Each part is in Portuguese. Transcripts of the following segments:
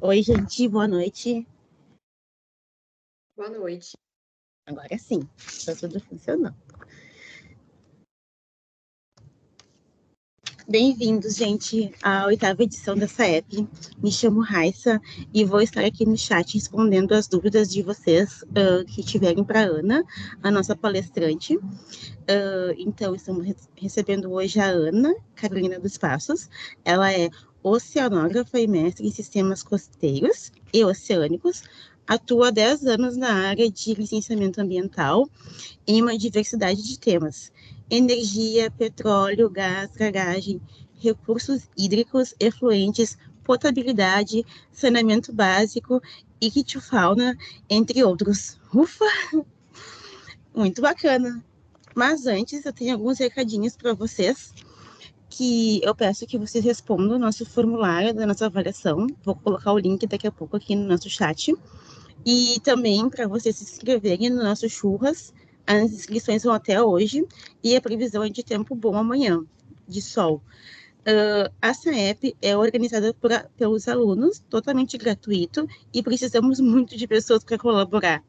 Oi, gente, boa noite. Boa noite. Agora sim, está tudo funcionando. Bem-vindos, gente, à 8ª edição dessa app. Me chamo Raissa e vou estar aqui no chat respondendo as dúvidas de vocês que tiverem para a Ana, a nossa palestrante. Então, estamos recebendo hoje a Ana Carolina dos Passos. Ela é oceanógrafa e mestre em sistemas costeiros e oceânicos. Atua há 10 anos na área de licenciamento ambiental em uma diversidade de temas: energia, petróleo, gás, dragagem, recursos hídricos, efluentes, potabilidade, saneamento básico, ictiofauna, entre outros. Ufa! Muito bacana! Mas antes, eu tenho alguns recadinhos para vocês, que eu peço que vocês respondam o nosso formulário da nossa avaliação. Vou colocar o link daqui a pouco aqui no nosso chat. E também para vocês se inscreverem no nosso churras. As inscrições vão até hoje e a previsão é de tempo bom amanhã, de sol. Essa app é organizada pelos alunos, totalmente gratuito, e precisamos muito de pessoas para colaborar.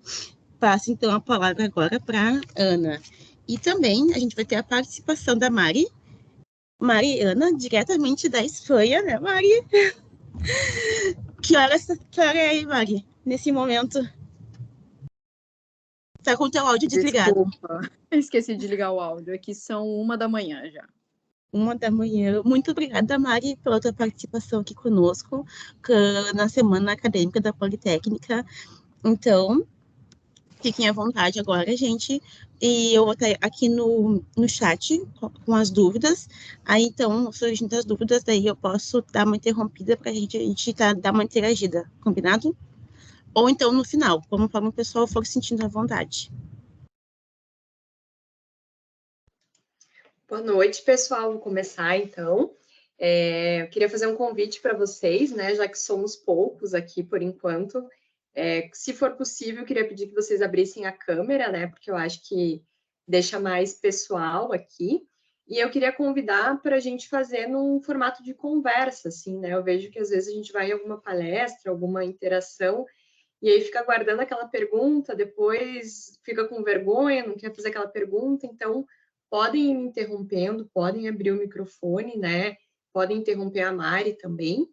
Passo então a palavra agora para Ana. E também a gente vai ter a participação da Mariana, diretamente da Espanha, né, Mari? Que hora é aí, Mari, nesse momento? Tá com o teu áudio desligado. Desculpa, esqueci de ligar o áudio. Aqui são 1h já. 1h. Muito obrigada, Mari, pela tua participação aqui conosco na Semana Acadêmica da Politécnica. Então, fiquem à vontade agora, gente. E eu vou estar aqui no chat com as dúvidas. Aí, então, surgindo as dúvidas, daí eu posso dar uma interrompida para a gente dar uma interagida, combinado? Ou então no final, conforme o pessoal for sentindo à vontade. Boa noite, pessoal. Vou começar, então. Eu queria fazer um convite para vocês, né, já que somos poucos aqui por enquanto. Se for possível, eu queria pedir que vocês abrissem a câmera, né, porque eu acho que deixa mais pessoal aqui. E eu queria convidar para a gente fazer num formato de conversa, assim, né? Eu vejo que às vezes a gente vai em alguma palestra, alguma interação, e aí fica guardando aquela pergunta, depois fica com vergonha, não quer fazer aquela pergunta, então podem ir me interrompendo, podem abrir o microfone, né? Podem interromper a Mari também,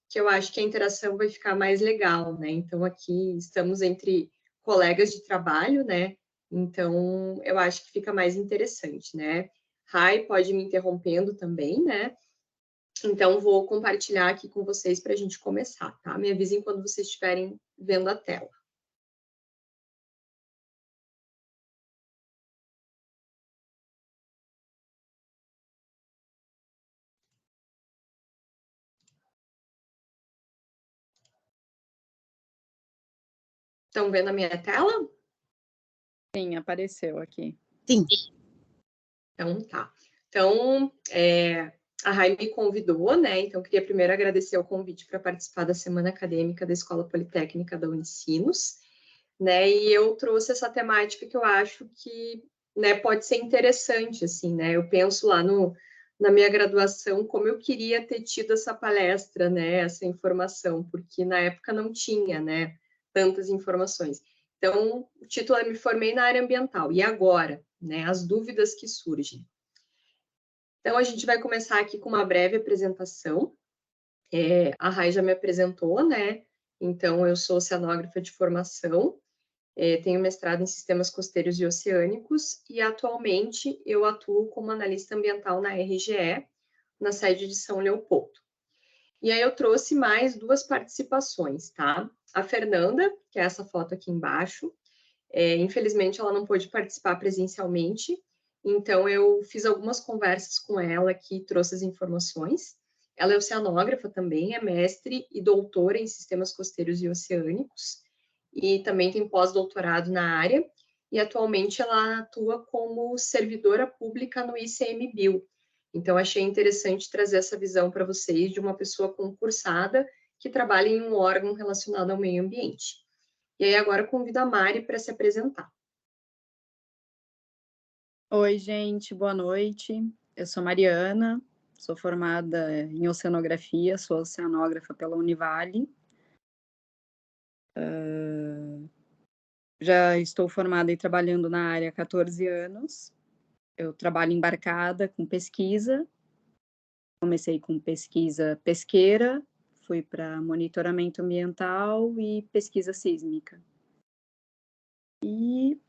que eu acho que a interação vai ficar mais legal, né? Então aqui estamos entre colegas de trabalho, né? Então eu acho que fica mais interessante, né? Rai pode me interrompendo também, né? Então, vou compartilhar aqui com vocês para a gente começar, tá? Me avisem quando vocês estiverem vendo a tela. Estão vendo a minha tela? Sim, apareceu aqui. Sim. Então, tá. Então, a Rai me convidou, né? Então, queria primeiro agradecer o convite para participar da Semana Acadêmica da Escola Politécnica da Unicinos, né? E eu trouxe essa temática que eu acho que, né, pode ser interessante, assim, né? Eu penso lá na minha graduação como eu queria ter tido essa palestra, né? Essa informação, porque na época não tinha, né? Tantas informações. Então, o título é Me Formei na Área Ambiental. E agora? Né? As dúvidas que surgem. Então, a gente vai começar aqui com uma breve apresentação. A Rai já me apresentou, né? Então, eu sou oceanógrafa de formação, tenho mestrado em sistemas costeiros e oceânicos e, atualmente, eu atuo como analista ambiental na RGE, na sede de São Leopoldo. E aí eu trouxe mais 2 participações, tá? A Fernanda, que é essa foto aqui embaixo, infelizmente ela não pôde participar presencialmente, então eu fiz algumas conversas com ela que trouxe as informações. Ela é oceanógrafa também, é mestre e doutora em sistemas costeiros e oceânicos, e também tem pós-doutorado na área, e atualmente ela atua como servidora pública no ICMBio. Então, achei interessante trazer essa visão para vocês de uma pessoa concursada que trabalha em um órgão relacionado ao meio ambiente. E aí, agora, convido a Mari para se apresentar. Oi, gente, boa noite. Eu sou Mariana, sou formada em oceanografia, sou oceanógrafa pela Univale. Já estou formada e trabalhando na área há 14 anos. Eu trabalho embarcada com pesquisa. Comecei com pesquisa pesqueira, fui para monitoramento ambiental e pesquisa sísmica. E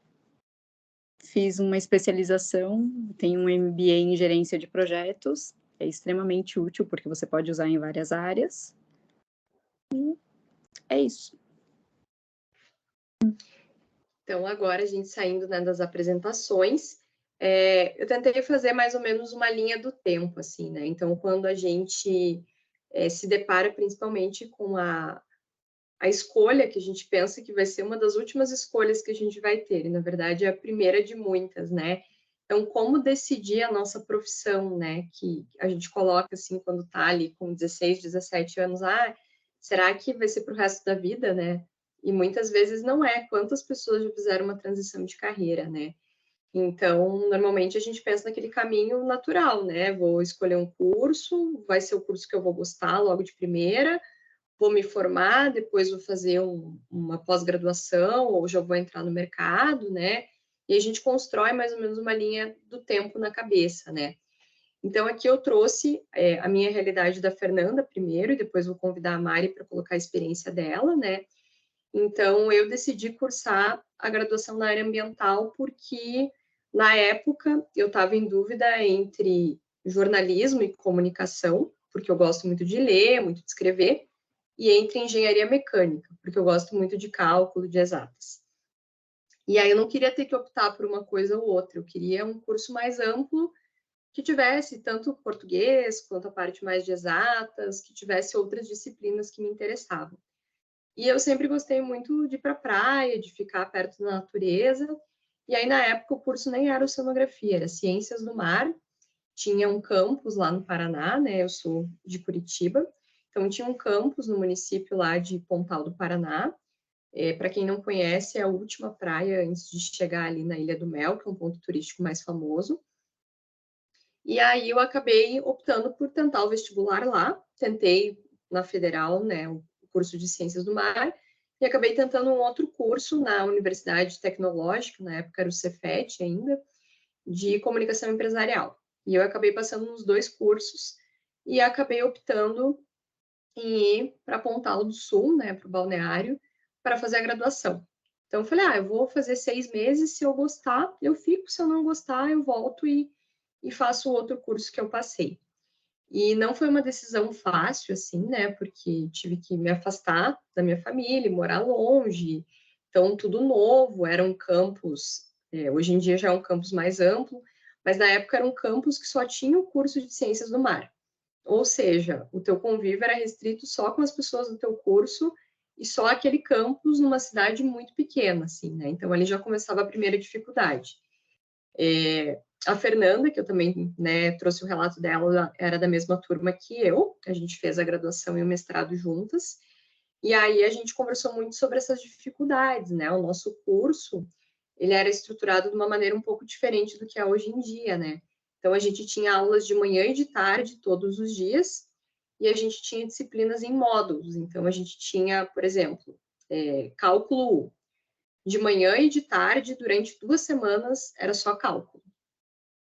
fiz uma especialização, tenho um MBA em gerência de projetos, é extremamente útil porque você pode usar em várias áreas. E é isso. Então, agora a gente saindo, né, das apresentações, eu tentei fazer mais ou menos uma linha do tempo, assim, né? Então, quando a gente se depara principalmente com a escolha que a gente pensa que vai ser uma das últimas escolhas que a gente vai ter, e na verdade é a primeira de muitas, né? Então, como decidir a nossa profissão, né? Que a gente coloca assim quando tá ali com 16, 17 anos, será que vai ser para o resto da vida, né? E muitas vezes não é. Quantas pessoas já fizeram uma transição de carreira, né? Então, normalmente a gente pensa naquele caminho natural, né? Vou escolher um curso, vai ser o curso que eu vou gostar logo de primeira, vou me formar, depois vou fazer uma pós-graduação, ou já vou entrar no mercado, né? E a gente constrói mais ou menos uma linha do tempo na cabeça, né? Então, aqui eu trouxe a minha realidade da Fernanda primeiro, e depois vou convidar a Mari para colocar a experiência dela, né? Então, eu decidi cursar a graduação na área ambiental porque, na época, eu estava em dúvida entre jornalismo e comunicação, porque eu gosto muito de ler, muito de escrever, e entre engenharia mecânica, porque eu gosto muito de cálculo, de exatas. E aí eu não queria ter que optar por uma coisa ou outra, eu queria um curso mais amplo, que tivesse tanto português, quanto a parte mais de exatas, que tivesse outras disciplinas que me interessavam. E eu sempre gostei muito de ir para a praia, de ficar perto da natureza. E aí, na época, o curso nem era oceanografia, era Ciências do Mar. Tinha um campus lá no Paraná, né? Eu sou de Curitiba. Então, tinha um campus no município lá de Pontal do Paraná. Para quem não conhece, é a última praia antes de chegar ali na Ilha do Mel, que é um ponto turístico mais famoso. E aí eu acabei optando por tentar o vestibular lá. Tentei na Federal, né, o curso de Ciências do Mar, e acabei tentando um outro curso na Universidade Tecnológica, na época era o Cefet ainda, de Comunicação Empresarial. E eu acabei passando nos dois cursos e acabei optando em ir para Pontal do Sul, né, para o balneário, para fazer a graduação. Então eu falei, eu vou fazer 6 meses, se eu gostar, eu fico, se eu não gostar, eu volto e faço o outro curso que eu passei. E não foi uma decisão fácil, assim, né? Porque tive que me afastar da minha família, morar longe, então tudo novo, era um campus, hoje em dia já é um campus mais amplo, mas na época era um campus que só tinha o curso de Ciências do Mar. Ou seja, o teu convívio era restrito só com as pessoas do teu curso e só aquele campus numa cidade muito pequena, assim, né? Então ali já começava a primeira dificuldade. A Fernanda, que eu também, né, trouxe o relato dela, era da mesma turma que eu, a gente fez a graduação e o mestrado juntas, e aí a gente conversou muito sobre essas dificuldades, né, o nosso curso, ele era estruturado de uma maneira um pouco diferente do que é hoje em dia, né, então a gente tinha aulas de manhã e de tarde todos os dias, e a gente tinha disciplinas em módulos, então a gente tinha, por exemplo, cálculo de manhã e de tarde, durante 2 semanas, era só cálculo,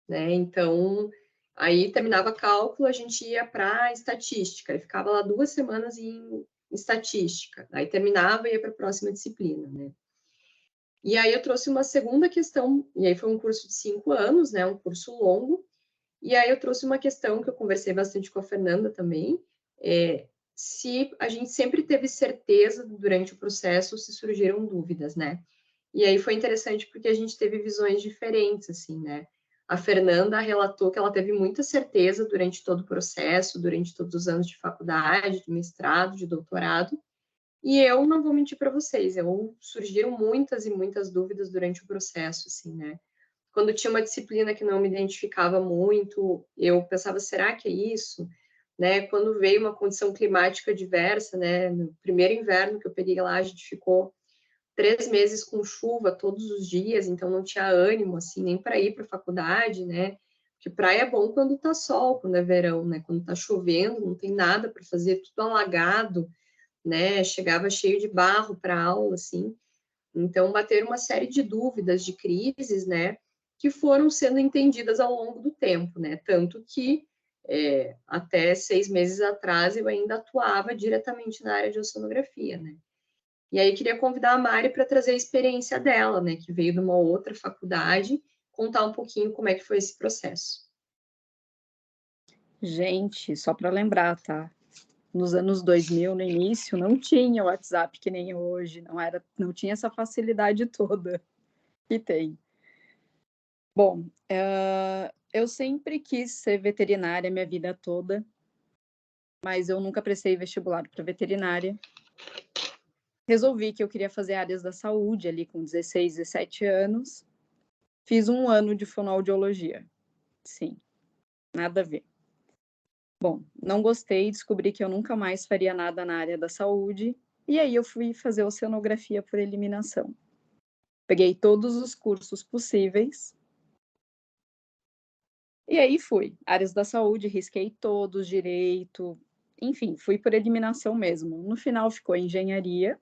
né? Então, aí terminava cálculo, a gente ia para estatística, e ficava lá 2 semanas em estatística, aí terminava e ia para a próxima disciplina, né? E aí eu trouxe uma segunda questão, e aí foi um curso de 5 anos, né? Um curso longo, e aí eu trouxe uma questão que eu conversei bastante com a Fernanda também, se a gente sempre teve certeza durante o processo, se surgiram dúvidas, né? E aí foi interessante porque a gente teve visões diferentes, assim, né? A Fernanda relatou que ela teve muita certeza durante todo o processo, durante todos os anos de faculdade, de mestrado, de doutorado. E eu não vou mentir para vocês, surgiram muitas e muitas dúvidas durante o processo, assim, né? Quando tinha uma disciplina que não me identificava muito, eu pensava, será que é isso? Né? Quando veio uma condição climática diversa, né? No primeiro inverno que eu peguei lá, a gente ficou 3 meses com chuva todos os dias, então não tinha ânimo, assim, nem para ir para a faculdade, né? Porque praia é bom quando tá sol, quando é verão, né? Quando tá chovendo, não tem nada para fazer, tudo alagado, né? Chegava cheio de barro para a aula, assim. Então, bateram uma série de dúvidas, de crises, né? Que foram sendo entendidas ao longo do tempo, né? Tanto que até 6 meses atrás eu ainda atuava diretamente na área de oceanografia, né? E aí queria convidar a Mari para trazer a experiência dela, né? Que veio de uma outra faculdade, contar um pouquinho como é que foi esse processo. Gente, só para lembrar, tá? Nos anos 2000, no início, não tinha o WhatsApp que nem hoje, não tinha essa facilidade toda que tem. Bom, eu sempre quis ser veterinária minha vida toda, mas eu nunca prestei vestibular para veterinária. Resolvi que eu queria fazer áreas da saúde ali com 16, 17 anos. Fiz 1 ano de fonoaudiologia. Sim, nada a ver. Bom, não gostei, descobri que eu nunca mais faria nada na área da saúde, e aí eu fui fazer oceanografia por eliminação. Peguei todos os cursos possíveis, e aí fui. Áreas da saúde, risquei todos, direito, enfim, fui por eliminação mesmo. No final ficou engenharia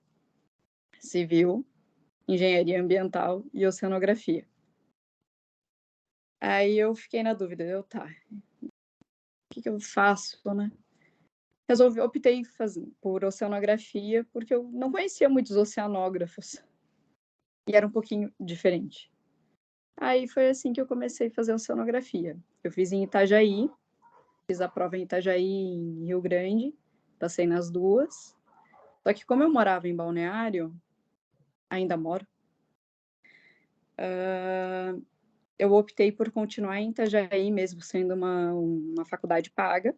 civil, engenharia ambiental e oceanografia. Aí eu fiquei na dúvida, o que eu faço, né? Optei por oceanografia, porque eu não conhecia muitos oceanógrafos. E era um pouquinho diferente. Aí foi assim que eu comecei a fazer oceanografia. Eu fiz em Itajaí, fiz a prova em Itajaí, em Rio Grande, passei nas duas. Só que como eu morava em Balneário, ainda moro, eu optei por continuar em Itajaí, mesmo sendo uma faculdade paga,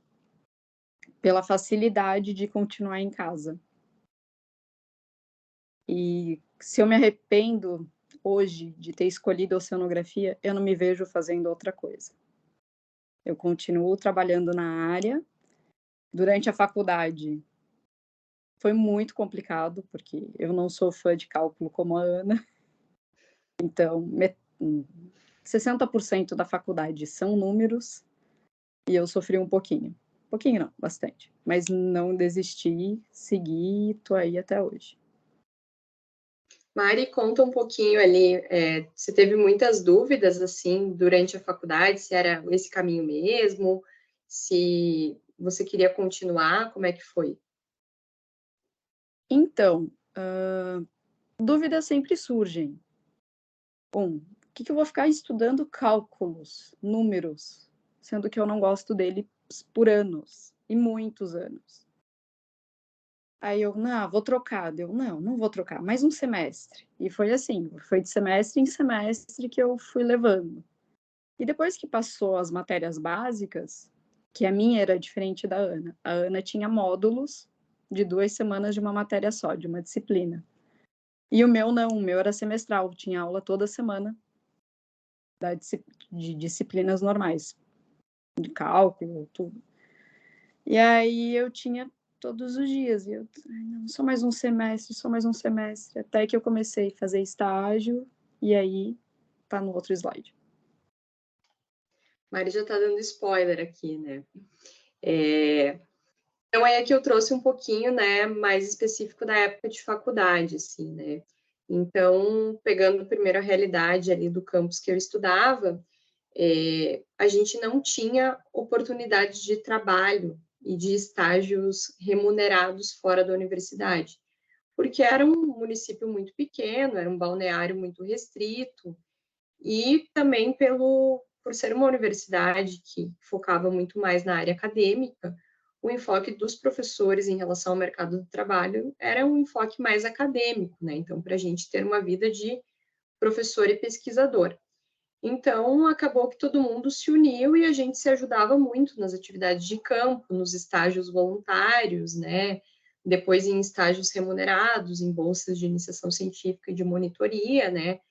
pela facilidade de continuar em casa. E se eu me arrependo hoje de ter escolhido a oceanografia, eu não me vejo fazendo outra coisa. Eu continuo trabalhando na área. Durante a faculdade, foi muito complicado, porque eu não sou fã de cálculo como a Ana. Então, 60% da faculdade são números, e eu sofri um pouquinho. Pouquinho não, bastante. Mas não desisti, segui e tô aí até hoje. Mari, conta um pouquinho ali, você teve muitas dúvidas, assim, durante a faculdade, se era esse caminho mesmo, se você queria continuar, como é que foi? Então, dúvidas sempre surgem. O que eu vou ficar estudando cálculos, números, sendo que eu não gosto dele por anos, e muitos anos. Aí eu, não, vou trocar. Não vou trocar, mais um semestre. E foi assim, foi de semestre em semestre que eu fui levando. E depois que passou as matérias básicas, que a minha era diferente da Ana. A Ana tinha módulos de 2 semanas de uma matéria só, de uma disciplina. E o meu não, o meu era semestral, tinha aula toda semana de disciplinas normais, de cálculo, tudo. E aí eu tinha todos os dias, e eu, não, só mais um semestre, até que eu comecei a fazer estágio, e aí tá no outro slide. Mari já tá dando spoiler aqui, né? Então, é que eu trouxe um pouquinho, né, mais específico da época de faculdade, assim, né? Então, pegando primeiro a realidade ali do campus que eu estudava, a gente não tinha oportunidade de trabalho e de estágios remunerados fora da universidade, porque era um município muito pequeno, era um balneário muito restrito, e também por ser uma universidade que focava muito mais na área acadêmica, o enfoque dos professores em relação ao mercado do trabalho era um enfoque mais acadêmico, né? Então, para a gente ter uma vida de professor e pesquisador. Então, acabou que todo mundo se uniu e a gente se ajudava muito nas atividades de campo, nos estágios voluntários, né? Depois em estágios remunerados, em bolsas de iniciação científica e de monitoria, né?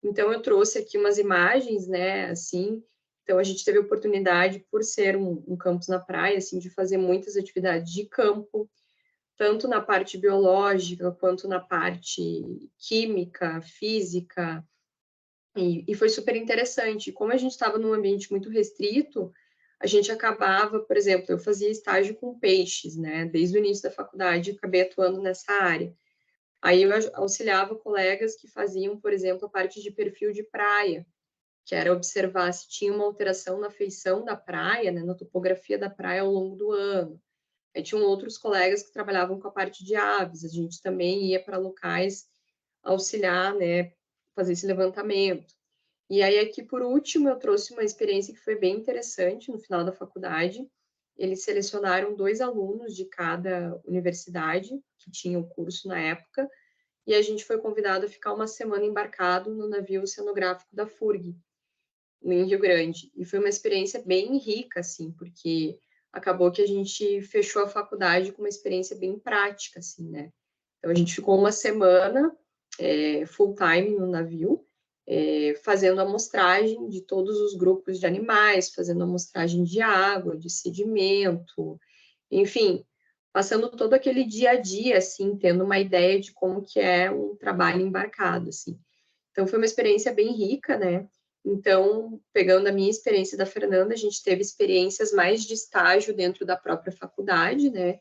Então, eu trouxe aqui umas imagens, né, assim, então a gente teve a oportunidade, por ser um campus na praia, assim, de fazer muitas atividades de campo, tanto na parte biológica, quanto na parte química, física, e foi super interessante. Como a gente estava num ambiente muito restrito, a gente acabava, por exemplo, eu fazia estágio com peixes, né? Desde o início da faculdade, acabei atuando nessa área. Aí eu auxiliava colegas que faziam, por exemplo, a parte de perfil de praia, que era observar se tinha uma alteração na feição da praia, né, na topografia da praia ao longo do ano. Aí tinham outros colegas que trabalhavam com a parte de aves, a gente também ia para locais auxiliar, né, fazer esse levantamento. E aí aqui, por último, eu trouxe uma experiência que foi bem interessante no final da faculdade. Eles selecionaram 2 alunos de cada universidade que tinham o curso na época, e a gente foi convidado a ficar uma semana embarcado no navio oceanográfico da FURG, em Rio Grande. E foi uma experiência bem rica, assim, porque acabou que a gente fechou a faculdade com uma experiência bem prática, assim, né? Então, a gente ficou uma semana full time no navio, fazendo amostragem de todos os grupos de animais, fazendo amostragem de água, de sedimento, enfim, passando todo aquele dia a dia, assim, tendo uma ideia de como que é um trabalho embarcado, assim. Então, foi uma experiência bem rica, né? Então, pegando a minha experiência da Fernanda, a gente teve experiências mais de estágio dentro da própria faculdade, né?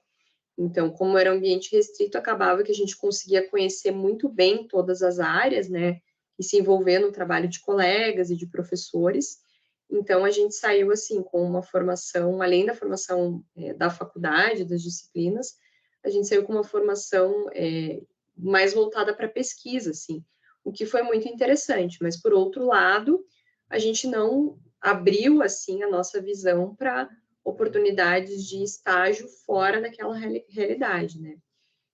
Então, como era um ambiente restrito, acabava que a gente conseguia conhecer muito bem todas as áreas, né? E se envolver no trabalho de colegas e de professores. Então, a gente saiu, assim, com uma formação, além da formação da faculdade, das disciplinas, a gente saiu com uma formação mais voltada para pesquisa, assim, o que foi muito interessante. Mas, por outro lado, a gente não abriu, assim, a nossa visão para oportunidades de estágio fora daquela realidade, né?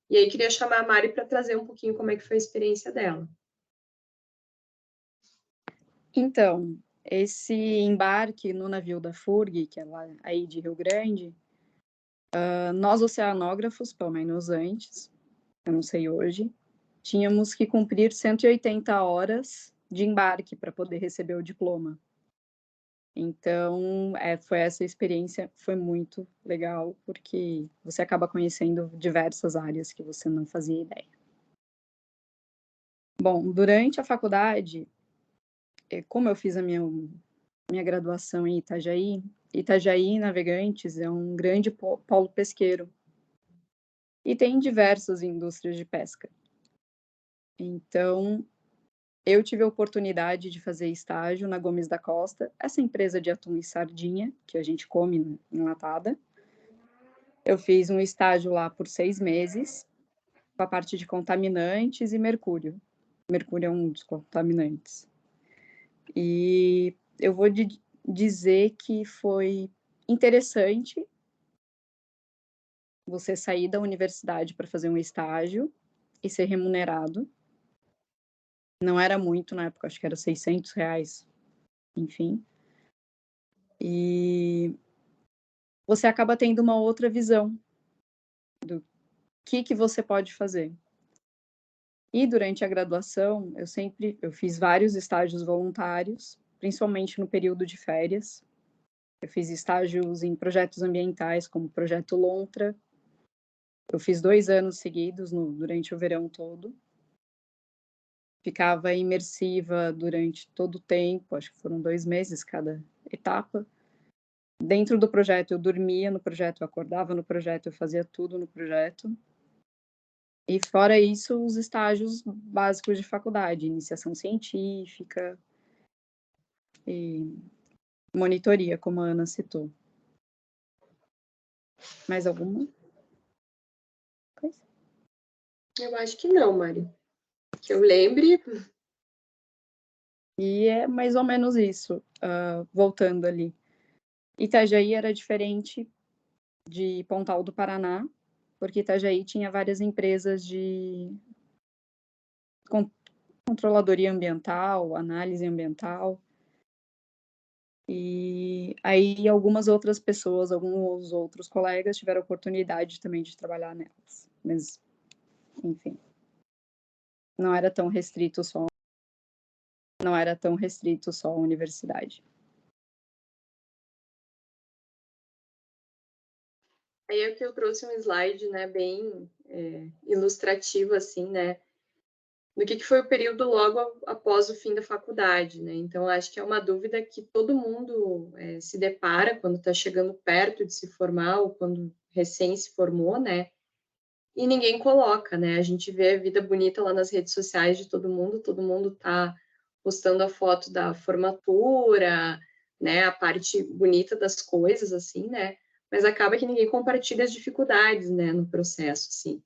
E aí queria chamar a Mari para trazer um pouquinho como é que foi a experiência dela. Então, esse embarque no navio da FURG, que é lá aí de Rio Grande, nós oceanógrafos, pelo menos antes, eu não sei hoje, tínhamos que cumprir 180 horas de embarque para poder receber o diploma. Então, foi essa experiência, foi muito legal, porque você acaba conhecendo diversas áreas que você não fazia ideia. Bom, durante a faculdade, como eu fiz a minha graduação em Itajaí, Itajaí Navegantes é um grande polo pesqueiro e tem diversas indústrias de pesca. Então, eu tive a oportunidade de fazer estágio na Gomes da Costa, essa empresa de atum e sardinha, que a gente come enlatada. Eu fiz um estágio lá por 6 meses, com a parte de contaminantes e mercúrio. Mercúrio é um dos contaminantes. E eu vou dizer que foi interessante você sair da universidade para fazer um estágio e ser remunerado. Não era muito na época, acho que era R$600, enfim. E você acaba tendo uma outra visão do que você pode fazer. E durante a graduação, eu fiz vários estágios voluntários, principalmente no período de férias. Eu fiz estágios em projetos ambientais, como o Projeto Lontra. Eu fiz 2 anos seguidos durante o verão todo. Ficava imersiva durante todo o tempo, acho que foram 2 meses cada etapa. Dentro do projeto, eu dormia no projeto, eu acordava no projeto, eu fazia tudo no projeto. E fora isso, os estágios básicos de faculdade, iniciação científica e monitoria, como a Ana citou. Mais alguma coisa? Eu acho que não, Mari. Que eu lembre. E é mais ou menos isso, voltando ali. Itajaí era diferente de Pontal do Paraná, porque Itajaí tinha várias empresas de controladoria ambiental, análise ambiental, e aí algumas outras pessoas, alguns outros colegas tiveram oportunidade também de trabalhar nelas, mas, enfim, não era tão restrito só a universidade. Aí é que eu trouxe um slide, né, bem ilustrativo, assim, né, do que foi o período logo após o fim da faculdade, né? Então, acho que é uma dúvida que todo mundo se depara quando está chegando perto de se formar ou quando recém se formou, né? E ninguém coloca, né? A gente vê a vida bonita lá nas redes sociais de todo mundo tá postando a foto da formatura, né? A parte bonita das coisas, assim, né? Mas acaba que ninguém compartilha as dificuldades, né? No processo, assim.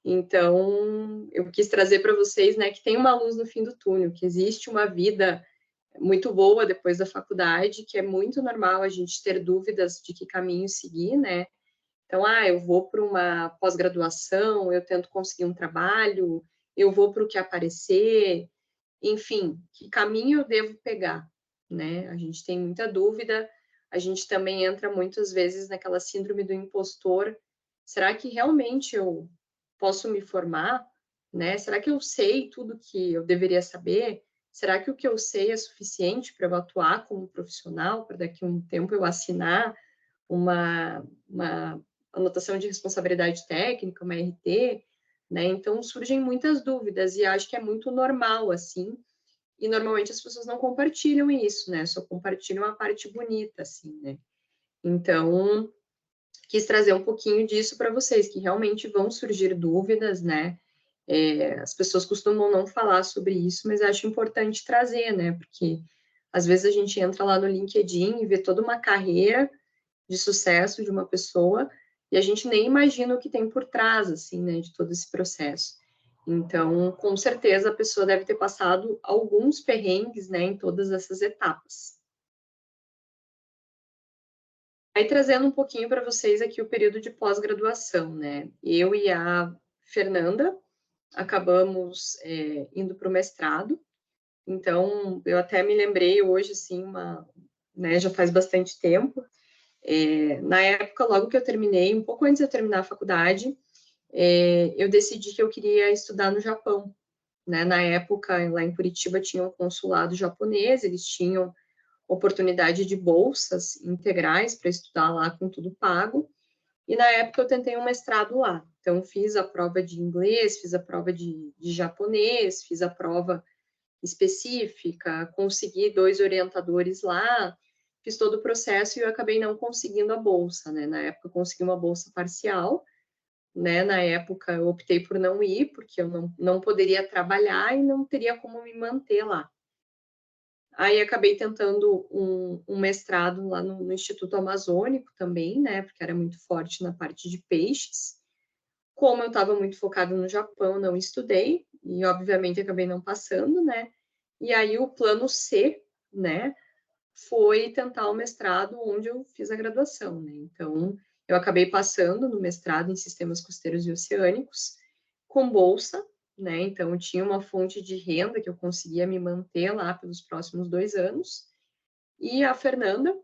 Então, eu quis trazer para vocês, né, que tem uma luz no fim do túnel, que existe uma vida muito boa depois da faculdade, que é muito normal a gente ter dúvidas de que caminho seguir, né? Então, eu vou para uma pós-graduação, eu tento conseguir um trabalho, eu vou para o que aparecer, enfim, que caminho eu devo pegar, né? A gente tem muita dúvida, a gente também entra muitas vezes naquela síndrome do impostor. Será que realmente eu posso me formar, né? Será que eu sei tudo que eu deveria saber? Será que o que eu sei é suficiente para eu atuar como profissional, para daqui a um tempo eu assinar uma anotação de responsabilidade técnica, uma RT, né? Então surgem muitas dúvidas e acho que é muito normal assim. E normalmente as pessoas não compartilham isso, né? Só compartilham a parte bonita, assim, né? Então, quis trazer um pouquinho disso para vocês, que realmente vão surgir dúvidas, né? As pessoas costumam não falar sobre isso, mas acho importante trazer, né? Porque às vezes a gente entra lá no LinkedIn e vê toda uma carreira de sucesso de uma pessoa e a gente nem imagina o que tem por trás, assim, né, de todo esse processo. Então, com certeza, a pessoa deve ter passado alguns perrengues, né, em todas essas etapas. Aí, trazendo um pouquinho para vocês aqui o período de pós-graduação, né, eu e a Fernanda acabamos indo para o mestrado, então, eu até me lembrei hoje, assim, né, já faz bastante tempo. Na época, logo que eu terminei, um pouco antes de eu terminar a faculdade, eu decidi que eu queria estudar no Japão, né? Na época, lá em Curitiba, tinha um consulado japonês, eles tinham oportunidade de bolsas integrais para estudar lá com tudo pago, e na época eu tentei um mestrado lá. Então, fiz a prova de inglês, fiz a prova de japonês, fiz a prova específica, consegui 2 orientadores lá, fiz todo o processo e eu acabei não conseguindo a bolsa, né? Na época eu consegui uma bolsa parcial, né? Na época eu optei por não ir, porque eu não poderia trabalhar e não teria como me manter lá. Aí acabei tentando um mestrado lá no Instituto Amazônico também, né? Porque era muito forte na parte de peixes. Como eu estava muito focada no Japão, não estudei, e obviamente acabei não passando, né? E aí o plano C, né, foi tentar o mestrado onde eu fiz a graduação, né? Então, eu acabei passando no mestrado em Sistemas Costeiros e Oceânicos com bolsa, né? Então, eu tinha uma fonte de renda que eu conseguia me manter lá pelos próximos 2 anos. E a Fernanda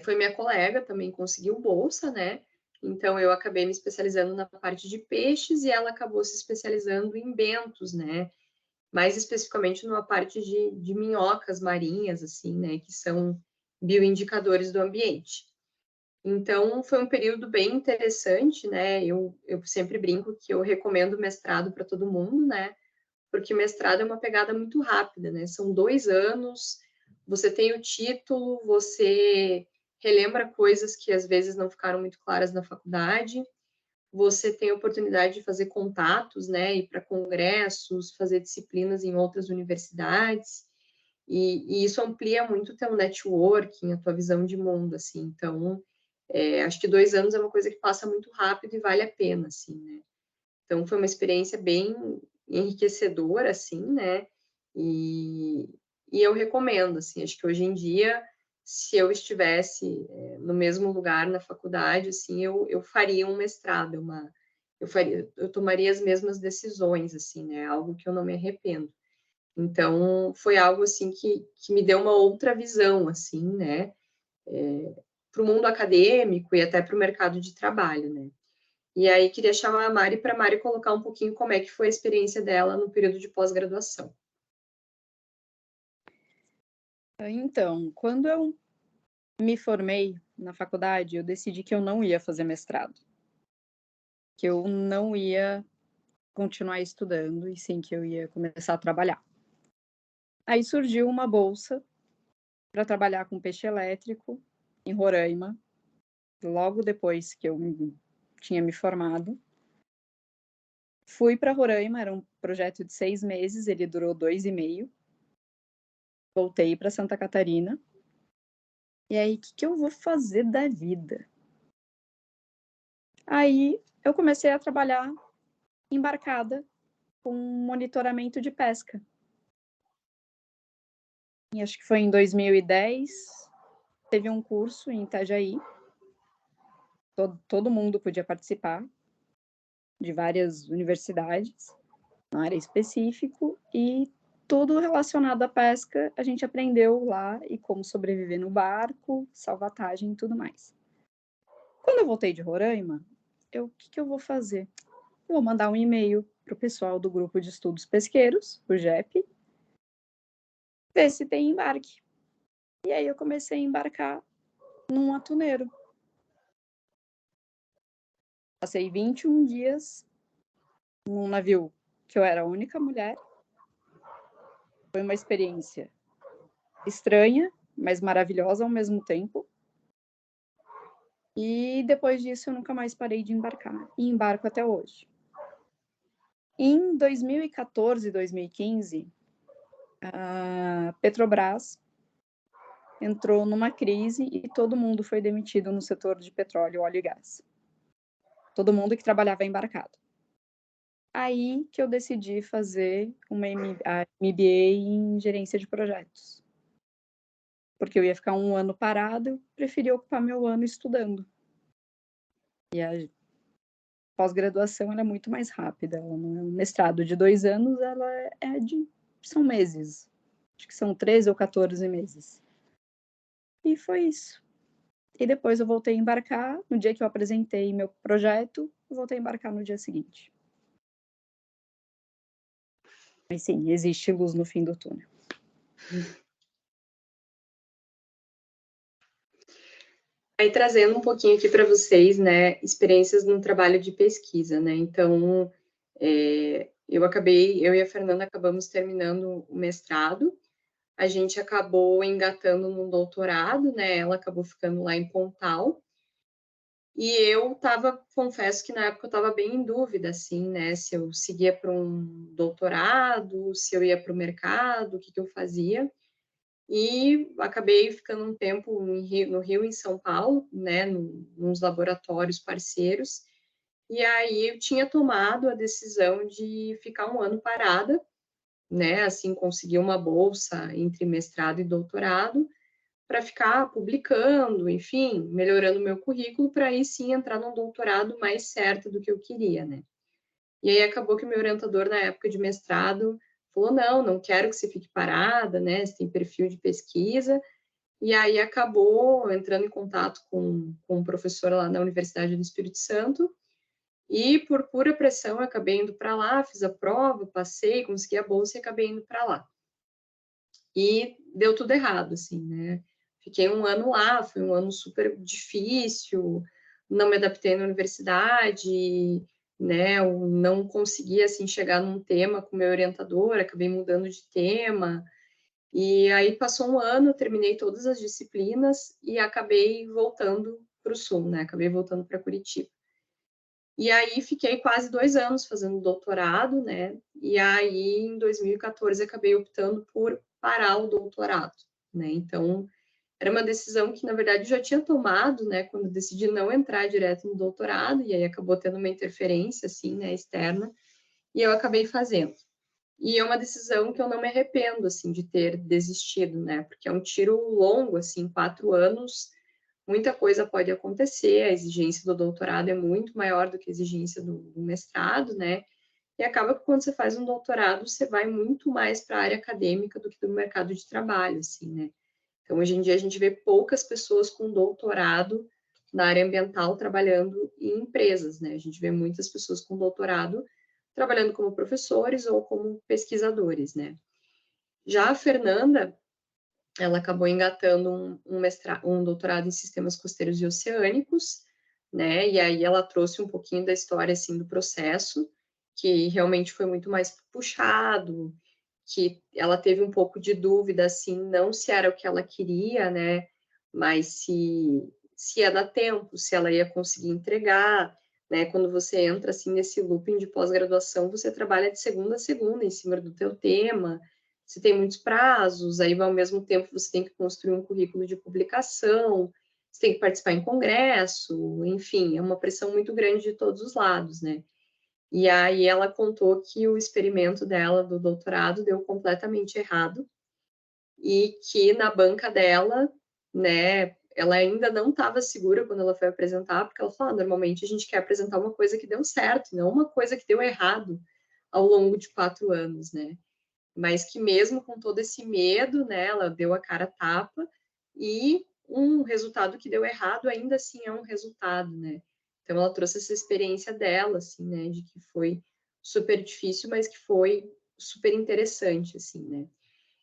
foi minha colega, também conseguiu bolsa, né? Então, eu acabei me especializando na parte de peixes e ela acabou se especializando em bentos, né? Mais especificamente numa parte de minhocas marinhas, assim, né, que são bioindicadores do ambiente. Então, foi um período bem interessante, né, eu sempre brinco que eu recomendo mestrado para todo mundo, né, porque mestrado é uma pegada muito rápida, né, são 2 anos, você tem o título, você relembra coisas que às vezes não ficaram muito claras na faculdade, você tem a oportunidade de fazer contatos, né, ir para congressos, fazer disciplinas em outras universidades, e isso amplia muito o teu networking, a tua visão de mundo, assim, então, acho que 2 anos é uma coisa que passa muito rápido e vale a pena, assim, né. Então, foi uma experiência bem enriquecedora, assim, né, e, e eu recomendo, assim, acho que hoje em dia, se eu estivesse no mesmo lugar na faculdade, assim, eu faria um mestrado, eu tomaria as mesmas decisões, assim, né, algo que eu não me arrependo. Então, foi algo, assim, que me deu uma outra visão, assim, né, para o mundo acadêmico e até para o mercado de trabalho, né. E aí, queria chamar a Mari para a Mari colocar um pouquinho como é que foi a experiência dela no período de pós-graduação. Então, quando eu me formei na faculdade, eu decidi que eu não ia fazer mestrado. Que eu não ia continuar estudando e sim que eu ia começar a trabalhar. Aí surgiu uma bolsa para trabalhar com peixe elétrico em Roraima, logo depois que eu tinha me formado. Fui para Roraima, era um projeto de 6 meses, ele durou 2,5. Voltei para Santa Catarina. E aí, o que eu vou fazer da vida? Aí, eu comecei a trabalhar embarcada com monitoramento de pesca. E acho que foi em 2010, teve um curso em Itajaí. Todo mundo podia participar, de várias universidades, na área específica, e tudo relacionado à pesca a gente aprendeu lá, e como sobreviver no barco, salvatagem e tudo mais. Quando eu voltei de Roraima, o que eu vou fazer? Eu vou mandar um e-mail para o pessoal do grupo de estudos pesqueiros, o GEP, ver se tem embarque. E aí eu comecei a embarcar num atuneiro. Passei 21 dias num navio que eu era a única mulher. Foi uma experiência estranha, mas maravilhosa ao mesmo tempo. E depois disso eu nunca mais parei de embarcar. E embarco até hoje. Em 2014, 2015, a Petrobras entrou numa crise e todo mundo foi demitido no setor de petróleo, óleo e gás. Todo mundo que trabalhava embarcado. Aí que eu decidi fazer uma MBA em gerência de projetos. Porque eu ia ficar um ano parado, eu preferi ocupar meu ano estudando. E a pós-graduação ela é muito mais rápida. Ela não é um mestrado de 2 anos, ela são meses. Acho que são 13 ou 14 meses. E foi isso. E depois eu voltei a embarcar. No dia que eu apresentei meu projeto, eu voltei a embarcar no dia seguinte. Mas sim, existe luz no fim do túnel. Aí trazendo um pouquinho aqui para vocês, né, experiências no trabalho de pesquisa, né? Então, eu e a Fernanda acabamos terminando o mestrado. A gente acabou engatando no doutorado, né? Ela acabou ficando lá em Pontal. E eu confesso que na época eu estava bem em dúvida, assim, né? Se eu seguia para um doutorado, se eu ia para o mercado, o que eu fazia. E acabei ficando um tempo no Rio, em São Paulo, né, nos laboratórios parceiros. E aí eu tinha tomado a decisão de ficar um ano parada, né, assim, conseguir uma bolsa entre mestrado e doutorado, para ficar publicando, enfim, melhorando meu currículo, para aí sim entrar num doutorado mais certo do que eu queria, né. E aí acabou que meu orientador na época de mestrado falou, não quero que você fique parada, né, você tem perfil de pesquisa, e aí acabou entrando em contato com um professor lá na Universidade do Espírito Santo, e por pura pressão eu acabei indo para lá, fiz a prova, passei, consegui a bolsa e acabei indo para lá. E deu tudo errado, assim, né? Fiquei um ano lá, foi um ano super difícil, não me adaptei na universidade, né? Eu não consegui, assim, chegar num tema com o meu orientador, acabei mudando de tema. E aí passou um ano, terminei todas as disciplinas e acabei voltando para o Sul, né? Acabei voltando para Curitiba. E aí fiquei quase 2 anos fazendo doutorado, né? E aí em 2014 acabei optando por parar o doutorado, né? Então era uma decisão que na verdade eu já tinha tomado, né? Quando decidi não entrar direto no doutorado e aí acabou tendo uma interferência assim, né? Externa e eu acabei fazendo. E é uma decisão que eu não me arrependo, assim, de ter desistido, né? Porque é um tiro longo, assim, 4 anos, muita coisa pode acontecer, a exigência do doutorado é muito maior do que a exigência do mestrado, né? E acaba que quando você faz um doutorado, você vai muito mais para a área acadêmica do que do mercado de trabalho, assim, né? Então, hoje em dia, a gente vê poucas pessoas com doutorado na área ambiental trabalhando em empresas, né? A gente vê muitas pessoas com doutorado trabalhando como professores ou como pesquisadores, né? Já a Fernanda, ela acabou engatando um doutorado em sistemas costeiros e oceânicos, né? E aí ela trouxe um pouquinho da história, assim, do processo. que realmente foi muito mais puxado, que ela teve um pouco de dúvida, assim, não se era o que ela queria, né, mas se ia dar tempo, se ela ia conseguir entregar, né, quando você entra, assim, nesse looping de pós-graduação, você trabalha de segunda a segunda em cima do teu tema, você tem muitos prazos, aí ao mesmo tempo você tem que construir um currículo de publicação, você tem que participar em congresso, enfim, é uma pressão muito grande de todos os lados, né. E aí ela contou que o experimento dela do doutorado deu completamente errado e que na banca dela, né, ela ainda não estava segura quando ela foi apresentar, porque ela falou: ah, normalmente a gente quer apresentar uma coisa que deu certo, não uma coisa que deu errado ao longo de 4 anos, né? Mas que mesmo com todo esse medo, né, ela deu a cara a tapa e um resultado que deu errado ainda assim é um resultado, né? Então ela trouxe essa experiência dela, assim, né, de que foi super difícil, mas que foi super interessante, assim, né?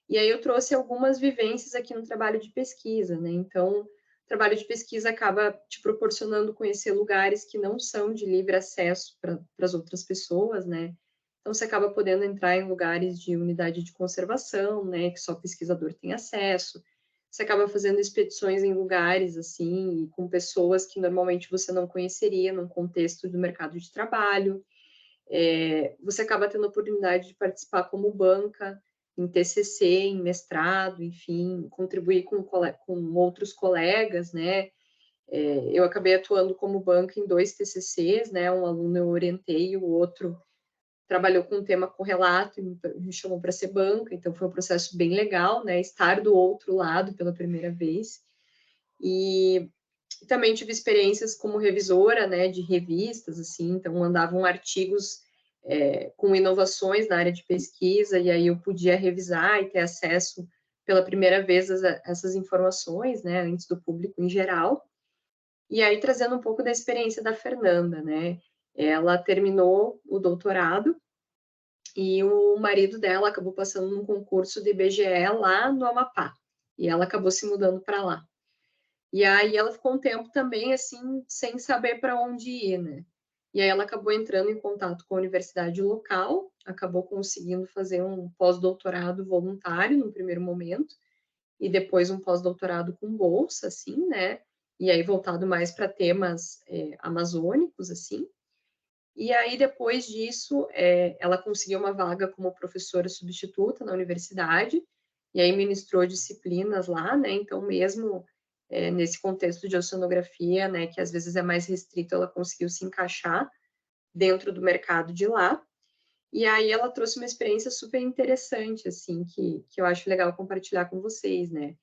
E aí eu trouxe algumas vivências aqui no trabalho de pesquisa, né? Então, o trabalho de pesquisa acaba te proporcionando conhecer lugares que não são de livre acesso para as outras pessoas, né? Então, você acaba podendo entrar em lugares de unidade de conservação, né, que só pesquisador tem acesso. Você acaba fazendo expedições em lugares, assim, com pessoas que normalmente você não conheceria num contexto do mercado de trabalho. Você acaba tendo a oportunidade de participar como banca, em TCC, em mestrado, enfim, contribuir com outros colegas, né? Eu acabei atuando como banca em 2 TCCs, né? Um aluno eu orientei, o outro trabalhou com um tema correlato e me chamou para ser banca, então foi um processo bem legal, né? Estar do outro lado pela primeira vez. E também tive experiências como revisora, né, de revistas, assim, então mandavam artigos com inovações na área de pesquisa, e aí eu podia revisar e ter acesso pela primeira vez a essas informações, né, antes do público em geral. E aí trazendo um pouco da experiência da Fernanda, né, ela terminou o doutorado e o marido dela acabou passando num concurso do IBGE lá no Amapá, e ela acabou se mudando para lá. E aí ela ficou um tempo também assim, sem saber para onde ir, né? E aí ela acabou entrando em contato com a universidade local, acabou conseguindo fazer um pós-doutorado voluntário no primeiro momento, e depois um pós-doutorado com bolsa, assim, né? E aí voltado mais para temas amazônicos, assim. E aí, depois disso, ela conseguiu uma vaga como professora substituta na universidade, e aí ministrou disciplinas lá, né? Então, mesmo nesse contexto de oceanografia, né, que às vezes é mais restrito, ela conseguiu se encaixar dentro do mercado de lá. E aí ela trouxe uma experiência super interessante, assim, que eu acho legal compartilhar com vocês, né?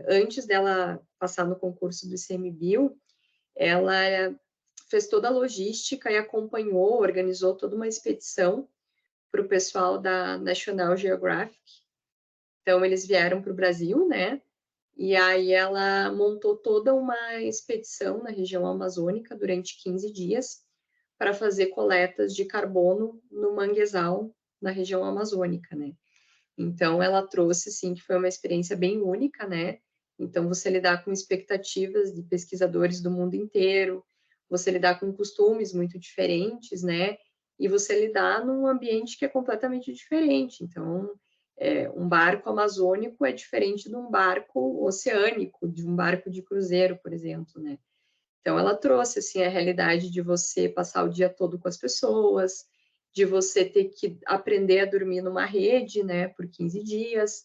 Antes dela passar no concurso do ICMBio, ela fez toda a logística e acompanhou, organizou toda uma expedição para o pessoal da National Geographic. Então, eles vieram para o Brasil, né? E aí ela montou toda uma expedição na região amazônica durante 15 dias para fazer coletas de carbono no manguezal na região amazônica, né? Então, ela trouxe, assim, que foi uma experiência bem única, né? Então, você lidar com expectativas de pesquisadores do mundo inteiro, você lidar com costumes muito diferentes, né? E você lidar num ambiente que é completamente diferente. Então, um barco amazônico é diferente de um barco oceânico, de um barco de cruzeiro, por exemplo, né? Então, ela trouxe, assim, a realidade de você passar o dia todo com as pessoas, de você ter que aprender a dormir numa rede, né, por 15 dias,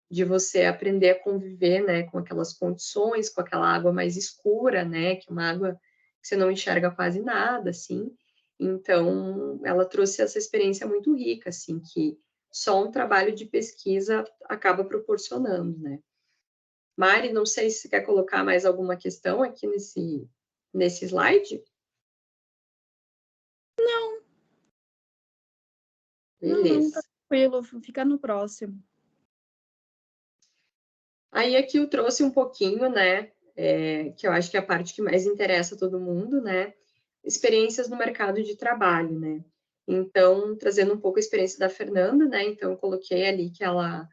de você aprender a conviver, né, com aquelas condições, com aquela água mais escura, né, que é uma água que você não enxerga quase nada, assim. Então, ela trouxe essa experiência muito rica, assim, que só um trabalho de pesquisa acaba proporcionando, né. Mari, não sei se você quer colocar mais alguma questão aqui nesse slide? Não, não, tá Beleza. tranquilo, fica no próximo. Aí aqui eu trouxe um pouquinho, né, que eu acho que é a parte que mais interessa a todo mundo, né, experiências no mercado de trabalho, né. Então, trazendo um pouco a experiência da Fernanda, né, então eu coloquei ali que ela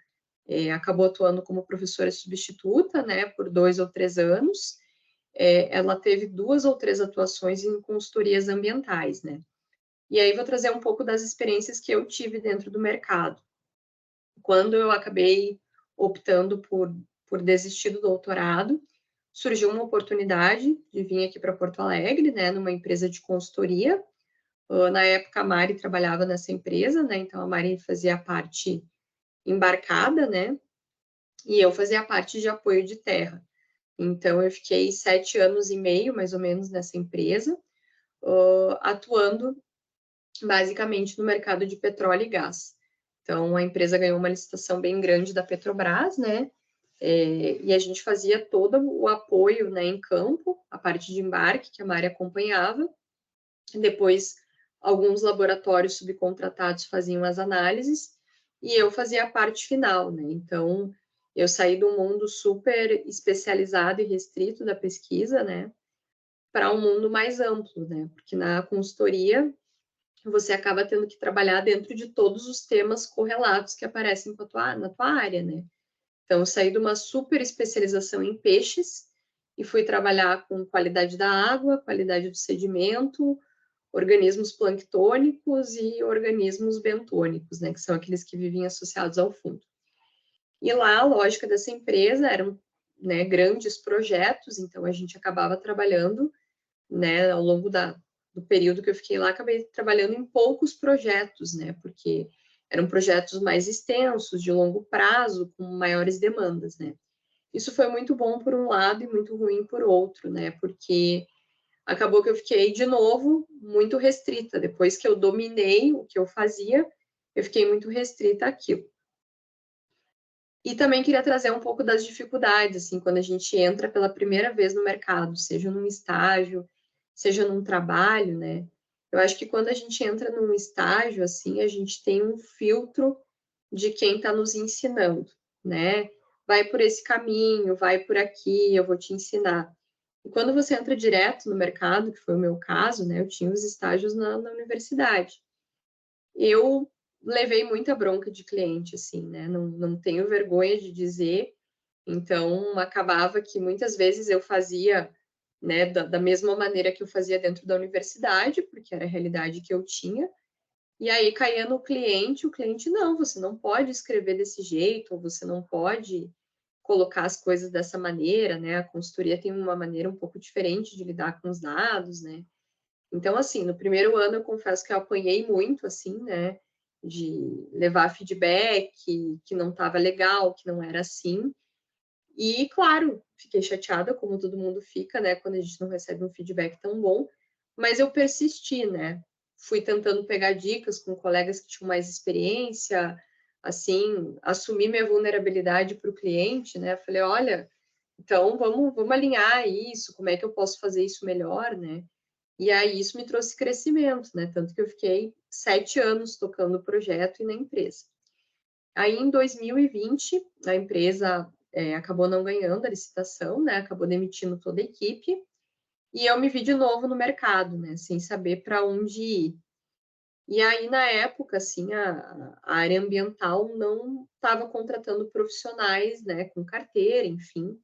acabou atuando como professora substituta, né, por 2 ou 3 anos. Ela teve 2 ou 3 atuações em consultorias ambientais, né. E aí vou trazer um pouco das experiências que eu tive dentro do mercado. Quando eu acabei optando por desistir do doutorado, surgiu uma oportunidade de vir aqui para Porto Alegre, né, numa empresa de consultoria. Na época, a Mari trabalhava nessa empresa, né, então a Mari fazia a parte embarcada, né, e eu fazia a parte de apoio de terra. Então, eu fiquei 7 anos e meio, mais ou menos, nessa empresa, atuando basicamente no mercado de petróleo e gás. Então, a empresa ganhou uma licitação bem grande da Petrobras, né? E a gente fazia todo o apoio, né, em campo, a parte de embarque que a Mari acompanhava. Depois, alguns laboratórios subcontratados faziam as análises e eu fazia a parte final, né? Então, eu saí do mundo super especializado e restrito da pesquisa, né, para um mundo mais amplo, né? Porque na consultoria você acaba tendo que trabalhar dentro de todos os temas correlatos que aparecem na tua área, né? Então, eu saí de uma super especialização em peixes e fui trabalhar com qualidade da água, qualidade do sedimento, organismos planctônicos e organismos bentônicos, né? Que são aqueles que vivem associados ao fundo. E lá, a lógica dessa empresa eram, né, grandes projetos, então a gente acabava trabalhando, né, ao longo do período que eu fiquei lá, acabei trabalhando em poucos projetos, né, porque eram projetos mais extensos, de longo prazo, com maiores demandas, né. Isso foi muito bom por um lado e muito ruim por outro, né, porque acabou que eu fiquei, de novo, muito restrita. Depois que eu dominei o que eu fazia, eu fiquei muito restrita àquilo. E também queria trazer um pouco das dificuldades, assim, quando a gente entra pela primeira vez no mercado, seja num estágio, seja num trabalho, né? Eu acho que quando a gente entra num estágio, assim, a gente tem um filtro de quem está nos ensinando, né? Vai por esse caminho, vai por aqui, eu vou te ensinar. E quando você entra direto no mercado, que foi o meu caso, né? Eu tinha os estágios na universidade. Eu levei muita bronca de cliente, assim, né? Não tenho vergonha de dizer. Então, acabava que muitas vezes eu fazia, né, da mesma maneira que eu fazia dentro da universidade, porque era a realidade que eu tinha. E aí caía no cliente, o cliente, não, você não pode escrever desse jeito, ou você não pode colocar as coisas dessa maneira, né? A consultoria tem uma maneira um pouco diferente de lidar com os dados, né? Então, assim, no primeiro ano eu confesso que eu apanhei muito, assim, né, de levar feedback, que não estava legal, que não era assim. E, claro, fiquei chateada, como todo mundo fica, né, quando a gente não recebe um feedback tão bom, mas eu persisti, né, fui tentando pegar dicas com colegas que tinham mais experiência, assim, assumir minha vulnerabilidade para o cliente, né, falei, olha, então vamos alinhar isso, como é que eu posso fazer isso melhor, né, e aí isso me trouxe crescimento, né? Tanto que eu fiquei 7 anos tocando o projeto e na empresa. Aí em 2020, a empresa acabou não ganhando a licitação, né? Acabou demitindo toda a equipe. E eu me vi de novo no mercado, né? Sem saber para onde ir. E aí, na época, assim, a área ambiental não estava contratando profissionais, né? Com carteira, enfim.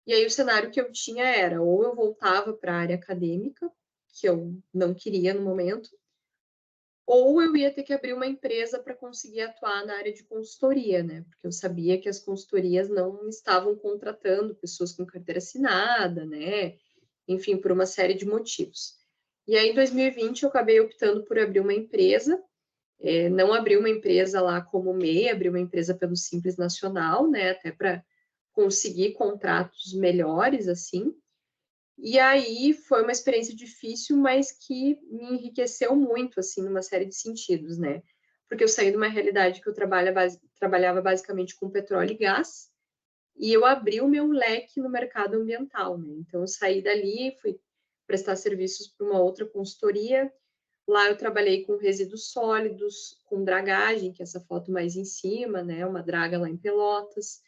E aí o cenário que eu tinha era, ou eu voltava para a área acadêmica, que eu não queria no momento, ou eu ia ter que abrir uma empresa para conseguir atuar na área de consultoria, né? Porque eu sabia que as consultorias não estavam contratando pessoas com carteira assinada, né? Enfim, por uma série de motivos. E aí, em 2020, eu acabei optando por abrir uma empresa, não abri uma empresa lá como MEI, abri uma empresa pelo Simples Nacional, né? Até para conseguir contratos melhores, assim. E aí foi uma experiência difícil, mas que me enriqueceu muito, assim, numa série de sentidos, né? Porque eu saí de uma realidade que eu trabalhava basicamente com petróleo e gás, e eu abri o meu leque no mercado ambiental, né? Então, eu saí dali, fui prestar serviços para uma outra consultoria. Lá eu trabalhei com resíduos sólidos, com dragagem, que é essa foto mais em cima, né? Uma draga lá em Pelotas.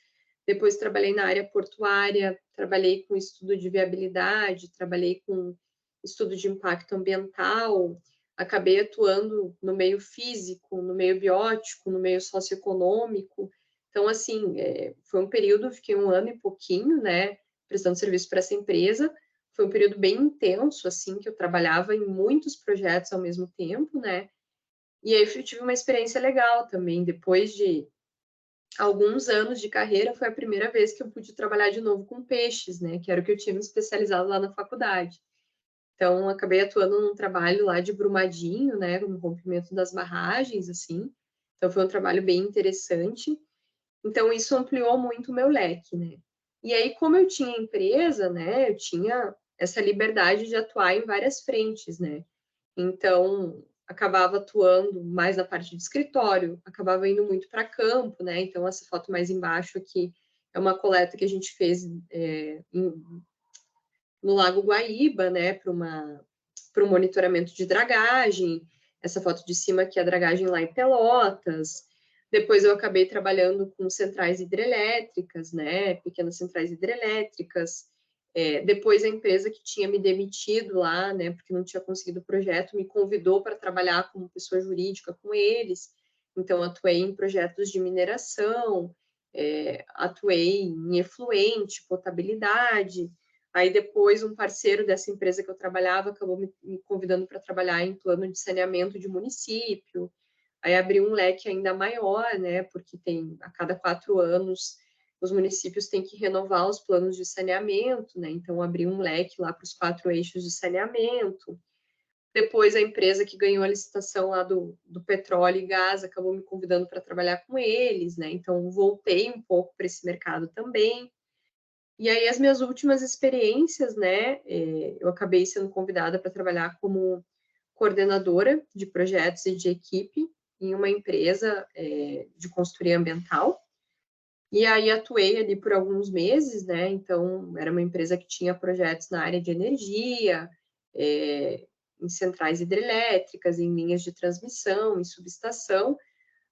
Depois trabalhei na área portuária, trabalhei com estudo de viabilidade, trabalhei com estudo de impacto ambiental, acabei atuando no meio físico, no meio biótico, no meio socioeconômico. Então, assim, foi um período, fiquei 1 ano e pouquinho, né, prestando serviço para essa empresa, foi um período bem intenso, assim, que eu trabalhava em muitos projetos ao mesmo tempo, né? E aí eu tive uma experiência legal também. Depois de alguns anos de carreira, foi a primeira vez que eu pude trabalhar de novo com peixes, né? Que era o que eu tinha me especializado lá na faculdade. Então, acabei atuando num trabalho lá de Brumadinho, né? No rompimento das barragens, assim. Então, foi um trabalho bem interessante. Então, isso ampliou muito o meu leque, né? E aí, como eu tinha empresa, né? Eu tinha essa liberdade de atuar em várias frentes, né? Então, acabava atuando mais na parte de escritório, acabava indo muito para campo, né? Então, essa foto mais embaixo aqui é uma coleta que a gente fez no Lago Guaíba, né? Para um monitoramento de dragagem. Essa foto de cima aqui é a dragagem lá em Pelotas. Depois eu acabei trabalhando com centrais hidrelétricas, né? Pequenas centrais hidrelétricas. Depois a empresa que tinha me demitido lá, né, porque não tinha conseguido o projeto, me convidou para trabalhar como pessoa jurídica com eles. Então, atuei em projetos de mineração, atuei em efluente, potabilidade. Aí, depois, um parceiro dessa empresa que eu trabalhava acabou me convidando para trabalhar em plano de saneamento de município. Aí, abriu um leque ainda maior, né, porque a cada 4 anos os municípios têm que renovar os planos de saneamento, né? Então, abrir um leque lá para os 4 eixos de saneamento. Depois, a empresa que ganhou a licitação lá do petróleo e gás acabou me convidando para trabalhar com eles, né? Então, voltei um pouco para esse mercado também. E aí, as minhas últimas experiências, né? Eu acabei sendo convidada para trabalhar como coordenadora de projetos e de equipe em uma empresa de consultoria ambiental. E aí atuei ali por alguns meses, né? Então, era uma empresa que tinha projetos na área de energia, em centrais hidrelétricas, em linhas de transmissão, em subestação.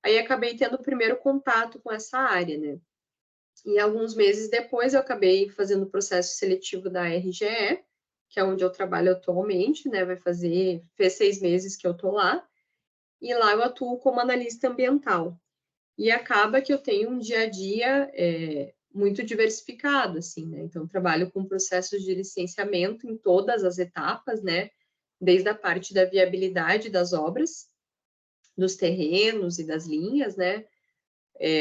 Aí acabei tendo o primeiro contato com essa área, né? E alguns meses depois eu acabei fazendo o processo seletivo da RGE, que é onde eu trabalho atualmente, né? Fez 6 meses que eu tô lá. E lá eu atuo como analista ambiental. E acaba que eu tenho um dia a dia muito diversificado, assim, né? Então, trabalho com processos de licenciamento em todas as etapas, né? Desde a parte da viabilidade das obras, dos terrenos e das linhas, né?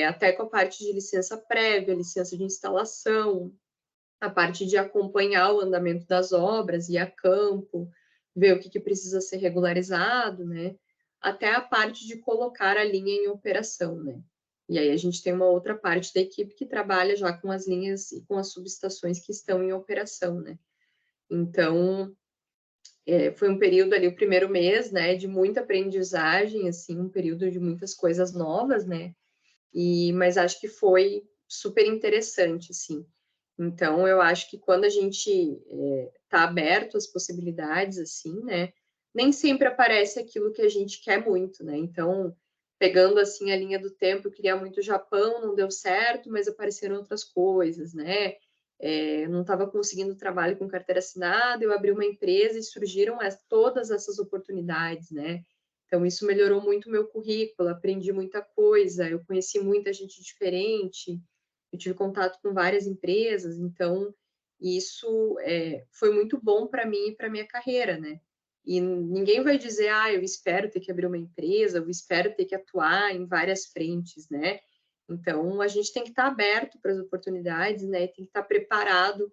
Até com a parte de licença prévia, licença de instalação, a parte de acompanhar o andamento das obras, ir a campo, ver o que precisa ser regularizado, né? Até a parte de colocar a linha em operação, né? E aí a gente tem uma outra parte da equipe que trabalha já com as linhas e com as subestações que estão em operação, né? Então, foi um período ali, o primeiro mês, né, de muita aprendizagem, assim, um período de muitas coisas novas, né? Mas acho que foi super interessante, assim. Então, eu acho que quando a gente está aberto às possibilidades, assim, né, nem sempre aparece aquilo que a gente quer muito, né? Então, pegando, assim, a linha do tempo, eu queria muito o Japão, não deu certo, mas apareceram outras coisas, né? Eu não estava conseguindo trabalho com carteira assinada, eu abri uma empresa e surgiram todas essas oportunidades, né? Então, isso melhorou muito o meu currículo, aprendi muita coisa, eu conheci muita gente diferente, eu tive contato com várias empresas, então isso foi muito bom para mim e para minha carreira, né? E ninguém vai dizer, eu espero ter que abrir uma empresa, eu espero ter que atuar em várias frentes, né? Então, a gente tem que estar aberto para as oportunidades, né? Tem que estar preparado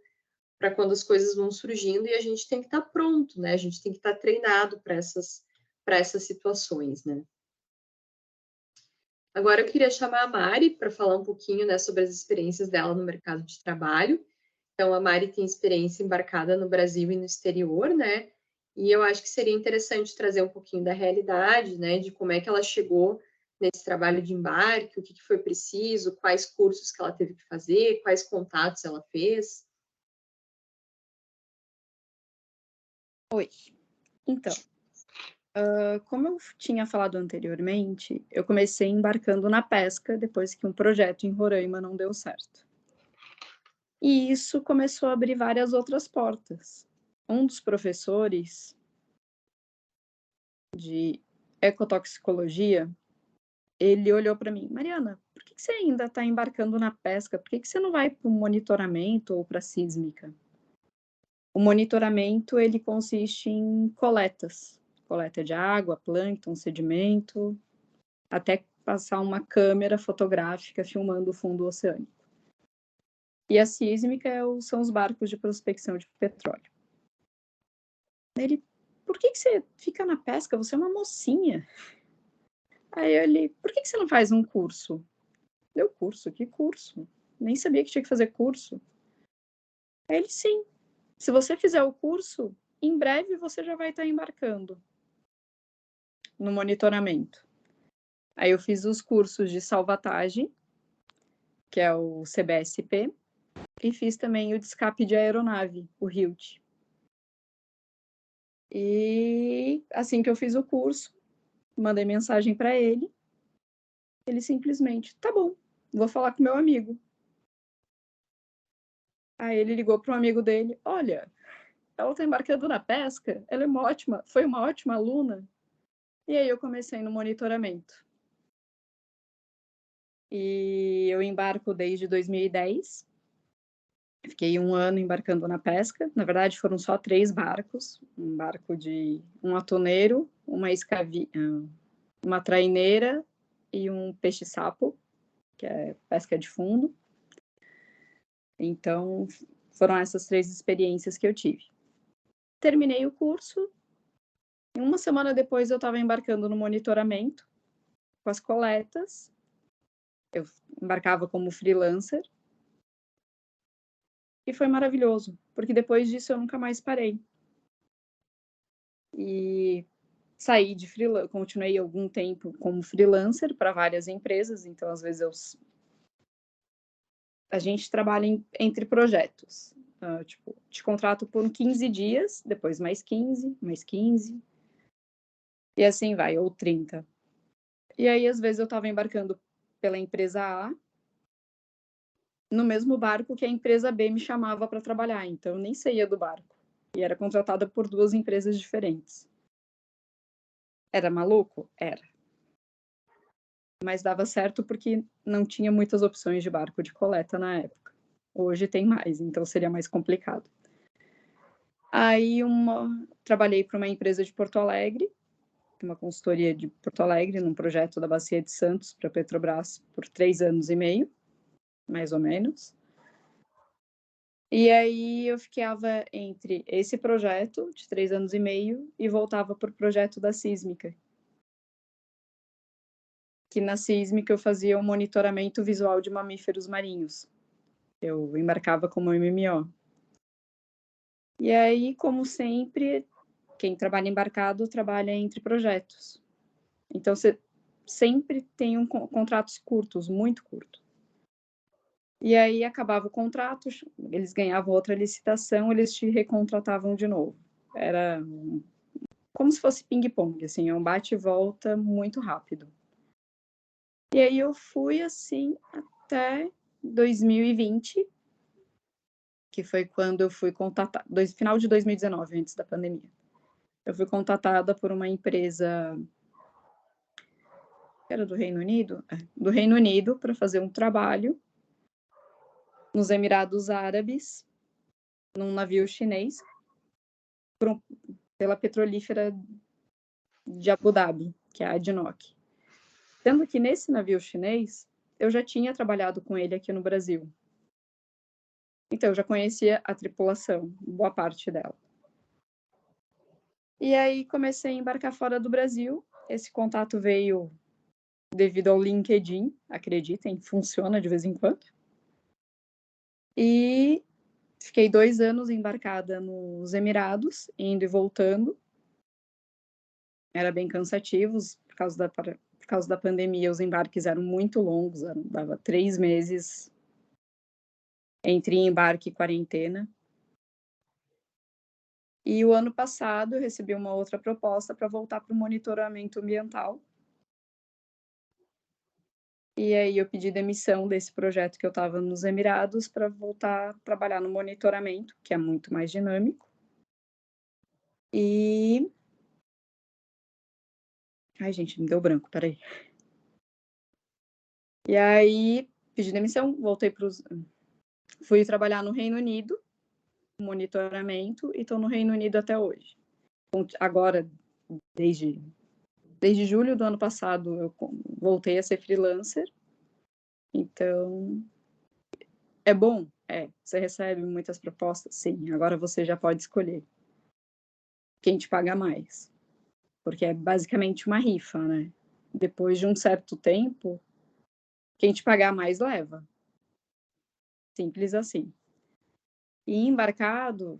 para quando as coisas vão surgindo e a gente tem que estar pronto, né? A gente tem que estar treinado para essas situações, né? Agora eu queria chamar a Mari para falar um pouquinho, né, sobre as experiências dela no mercado de trabalho. Então, a Mari tem experiência embarcada no Brasil e no exterior, né? E eu acho que seria interessante trazer um pouquinho da realidade, né, de como é que ela chegou nesse trabalho de embarque, o que foi preciso, quais cursos que ela teve que fazer, quais contatos ela fez. Oi. Então, como eu tinha falado anteriormente, eu comecei embarcando na pesca depois que um projeto em Roraima não deu certo. E isso começou a abrir várias outras portas. Um dos professores de ecotoxicologia, ele olhou para mim, Mariana, por que você ainda está embarcando na pesca? Por que você não vai para o monitoramento ou para a sísmica? O monitoramento, ele consiste em coletas. Coleta de água, plâncton, sedimento, até passar uma câmera fotográfica filmando o fundo oceânico. E a sísmica são os barcos de prospecção de petróleo. Ele, por que você fica na pesca? Você é uma mocinha. Aí ele, por que você não faz um curso? Deu curso? Que curso? Nem sabia que tinha que fazer curso. Aí ele, sim. Se você fizer o curso, em breve você já vai estar embarcando no monitoramento. Aí eu fiz os cursos de salvatagem, que é o CBSP, e fiz também o de escape de aeronave, o HILT. E assim que eu fiz o curso, mandei mensagem para ele, ele simplesmente, tá bom, vou falar com meu amigo. Aí ele ligou para um amigo dele, olha, ela está embarcando na pesca, ela é foi uma ótima aluna. E aí eu comecei no monitoramento. E eu embarco desde 2010. Fiquei 1 ano embarcando na pesca. Na verdade, foram só 3 barcos. Um barco de um atoneiro, uma traineira e um peixe-sapo, que é pesca de fundo. Então, foram essas 3 experiências que eu tive. Terminei o curso. E 1 semana depois eu estava embarcando no monitoramento com as coletas. Eu embarcava como freelancer. E foi maravilhoso, porque depois disso eu nunca mais parei. E saí de freelancer, continuei algum tempo como freelancer para várias empresas, então às vezes a gente trabalha entre projetos. Tipo, te contrato por 15 dias, depois mais 15, e assim vai, ou 30. E aí, às vezes, eu estava embarcando pela empresa A, no mesmo barco que a empresa B me chamava para trabalhar, então eu nem saía do barco. E era contratada por 2 empresas diferentes. Era maluco? Era. Mas dava certo porque não tinha muitas opções de barco de coleta na época. Hoje tem mais, então seria mais complicado. Aí trabalhei para uma empresa de Porto Alegre, uma consultoria de Porto Alegre, num projeto da Bacia de Santos para a Petrobras por 3 anos e meio, mais ou menos. E aí eu ficava entre esse projeto de 3 anos e meio e voltava para o projeto da sísmica. Que na sísmica eu fazia o monitoramento visual de mamíferos marinhos. Eu embarcava como MMO. E aí, como sempre, quem trabalha embarcado trabalha entre projetos. Então, você sempre tem contratos curtos, muito curtos. E aí, acabava o contrato, eles ganhavam outra licitação, eles te recontratavam de novo. Era como se fosse ping-pong, assim, é um bate e volta muito rápido. E aí, eu fui assim até 2020, que foi quando eu fui contatada, final de 2019, antes da pandemia. Eu fui contatada por uma empresa que era do Reino Unido, para fazer um trabalho nos Emirados Árabes, num navio chinês, pela petrolífera de Abu Dhabi, que é a ADNOC. Sendo que nesse navio chinês, eu já tinha trabalhado com ele aqui no Brasil. Então, eu já conhecia a tripulação, boa parte dela. E aí, comecei a embarcar fora do Brasil. Esse contato veio devido ao LinkedIn, acreditem, funciona de vez em quando. E fiquei 2 anos embarcada nos Emirados, indo e voltando. Era bem cansativos, por causa da pandemia, os embarques eram muito longos, dava 3 meses entre embarque e quarentena. E o ano passado eu recebi uma outra proposta para voltar para o monitoramento ambiental. E aí eu pedi demissão desse projeto que eu estava nos Emirados para voltar a trabalhar no monitoramento, que é muito mais dinâmico. E... Ai, gente, me deu branco, peraí. E aí, pedi demissão, fui trabalhar no Reino Unido, monitoramento e estou no Reino Unido até hoje. Agora, desde julho do ano passado, eu voltei a ser freelancer. Então, é bom? Você recebe muitas propostas? Sim. Agora você já pode escolher quem te paga mais. Porque é basicamente uma rifa, né? Depois de um certo tempo, quem te pagar mais leva. Simples assim. E embarcado,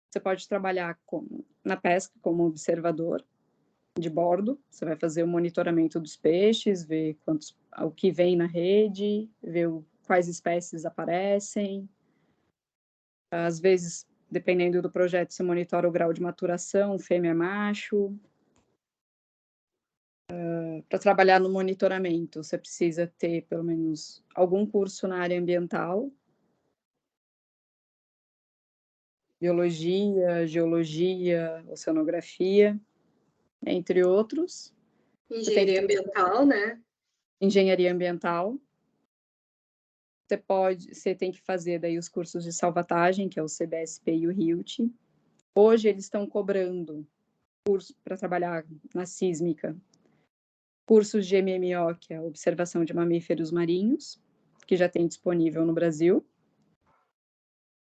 você pode trabalhar na pesca como observador de bordo. Você vai fazer o monitoramento dos peixes, ver o que vem na rede, ver quais espécies aparecem. Às vezes, dependendo do projeto, você monitora o grau de maturação, fêmea, macho. Para trabalhar no monitoramento, você precisa ter pelo menos algum curso na área ambiental, biologia, geologia, oceanografia, entre outros. Engenharia ambiental, né? Engenharia ambiental. Você tem que fazer daí os cursos de salvatagem, que é o CBSP e o RIUT. Hoje eles estão cobrando curso para trabalhar na sísmica, cursos de MMO, que é a observação de mamíferos marinhos, que já tem disponível no Brasil,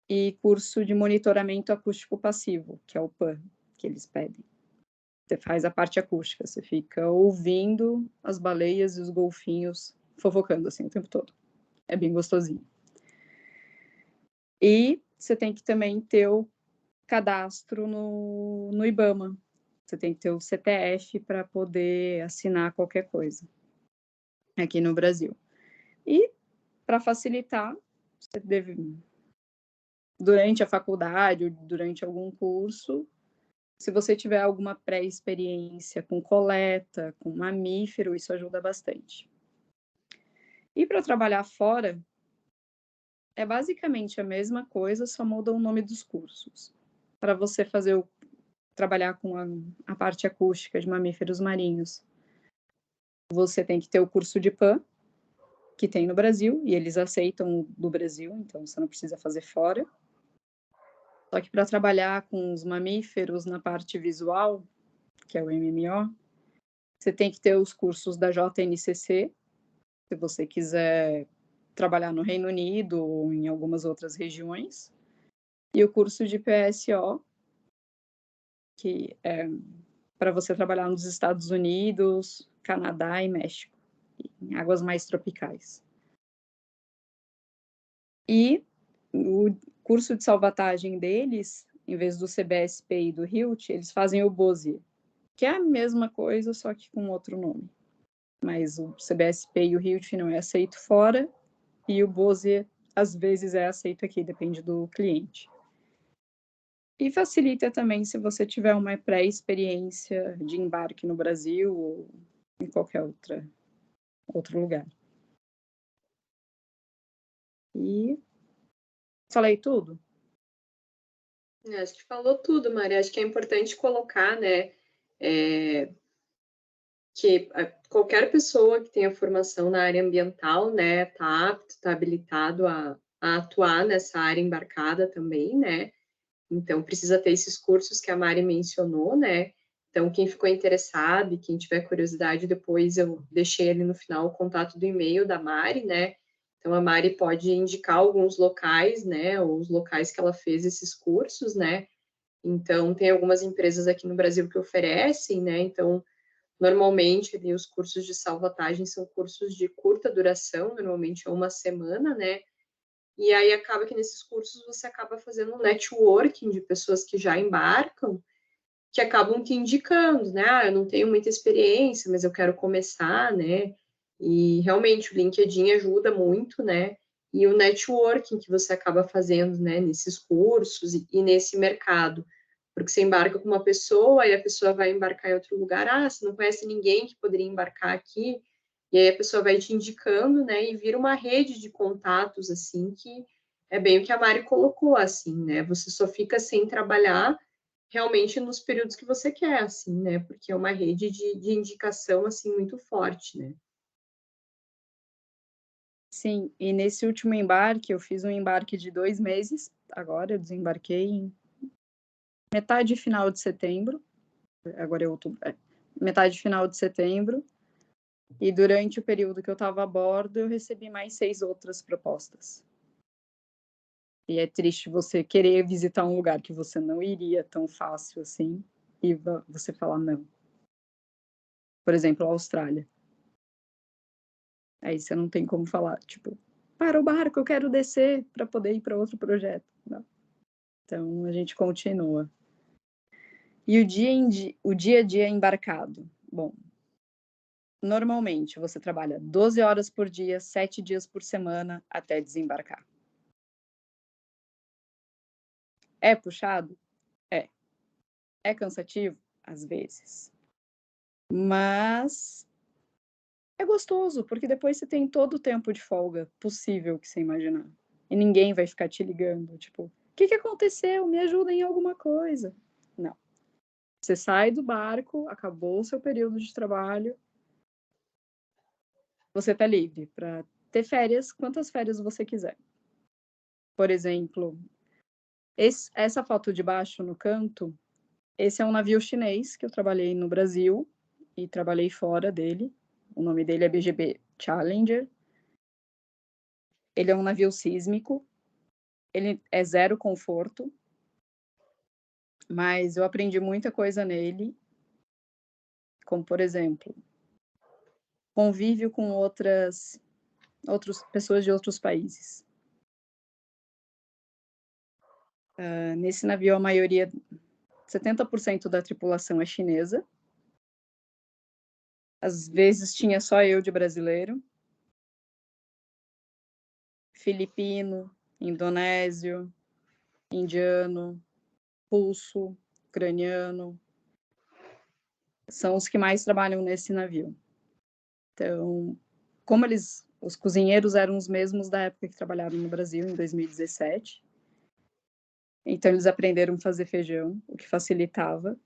e curso de monitoramento acústico passivo, que é o PAN, que eles pedem. Você faz a parte acústica, você fica ouvindo as baleias e os golfinhos fofocando assim o tempo todo. É bem gostosinho. E você tem que também ter o cadastro no IBAMA. Você tem que ter o CTF para poder assinar qualquer coisa aqui no Brasil. E, para facilitar, você deve, durante a faculdade ou durante algum curso, se você tiver alguma pré-experiência com coleta, com mamífero, isso ajuda bastante. E para trabalhar fora, é basicamente a mesma coisa, só muda o nome dos cursos. Para você trabalhar com a parte acústica de mamíferos marinhos, você tem que ter o curso de PAN, que tem no Brasil, e eles aceitam do Brasil, então você não precisa fazer fora. Só que para trabalhar com os mamíferos na parte visual, que é o MMO, você tem que ter os cursos da JNCC, se você quiser trabalhar no Reino Unido ou em algumas outras regiões, e o curso de PSO, que é para você trabalhar nos Estados Unidos, Canadá e México, em águas mais tropicais. E o curso de salvatagem deles, em vez do CBSP e do RIUT, eles fazem o BOSE, que é a mesma coisa, só que com outro nome. Mas o CBSP e o RIUT não é aceito fora, e o BOSE, às vezes, é aceito aqui, depende do cliente. E facilita também se você tiver uma pré-experiência de embarque no Brasil ou em qualquer outro lugar. E falei tudo? Acho que falou tudo, Maria. Acho que é importante colocar, né, que qualquer pessoa que tenha formação na área ambiental, né, tá apto, tá habilitado a atuar nessa área embarcada também, né? Então, precisa ter esses cursos que a Mari mencionou, né? Então, quem ficou interessado e quem tiver curiosidade, depois eu deixei ali no final o contato do e-mail da Mari, né? Então, a Mari pode indicar alguns locais, né? Ou os locais que ela fez esses cursos, né? Então, tem algumas empresas aqui no Brasil que oferecem, né? Então, normalmente, ali, os cursos de salvatagem são cursos de curta duração, normalmente é uma semana, né? E aí acaba que nesses cursos você acaba fazendo um networking de pessoas que já embarcam, que acabam te indicando, né? Ah, eu não tenho muita experiência, mas eu quero começar, né? E realmente o LinkedIn ajuda muito, né? E o networking que você acaba fazendo, né, nesses cursos e nesse mercado. Porque você embarca com uma pessoa e a pessoa vai embarcar em outro lugar. Ah, você não conhece ninguém que poderia embarcar aqui. E aí a pessoa vai te indicando, né? E vira uma rede de contatos, assim, que é bem o que a Mari colocou, assim, né? Você só fica sem trabalhar realmente nos períodos que você quer, assim, né? Porque é uma rede de indicação, assim, muito forte, né? Sim, e nesse último embarque, eu fiz um embarque de 2 meses, agora, eu desembarquei em metade final de setembro, agora é outubro, metade final de setembro, e durante o período que eu estava a bordo, eu recebi mais 6 outras propostas. E é triste você querer visitar um lugar que você não iria tão fácil assim, e você falar não. Por exemplo, a Austrália. Aí você não tem como falar, tipo, para o barco, eu quero descer para poder ir para outro projeto. Não. Então, a gente continua. E o dia a dia embarcado? Bom, normalmente você trabalha 12 horas por dia, 7 dias por semana, até desembarcar. É puxado? É. É cansativo? Às vezes. Mas é gostoso, porque depois você tem todo o tempo de folga possível que você imaginar. E ninguém vai ficar te ligando, tipo, o que aconteceu? Me ajuda em alguma coisa. Não. Você sai do barco, acabou o seu período de trabalho, você está livre para ter férias, quantas férias você quiser. Por exemplo, essa foto de baixo no canto, esse é um navio chinês que eu trabalhei no Brasil e trabalhei fora dele. O nome dele é BGB Challenger. Ele é um navio sísmico, ele é 0 conforto, mas eu aprendi muita coisa nele, como, por exemplo, convívio com outras pessoas de outros países. Nesse navio, a maioria, 70% da tripulação é chinesa. Às vezes tinha só eu de brasileiro. Filipino, indonésio, indiano, russo, ucraniano. São os que mais trabalham nesse navio. Então, como os cozinheiros eram os mesmos da época que trabalharam no Brasil, em 2017. Então, eles aprenderam a fazer feijão, o que facilitava.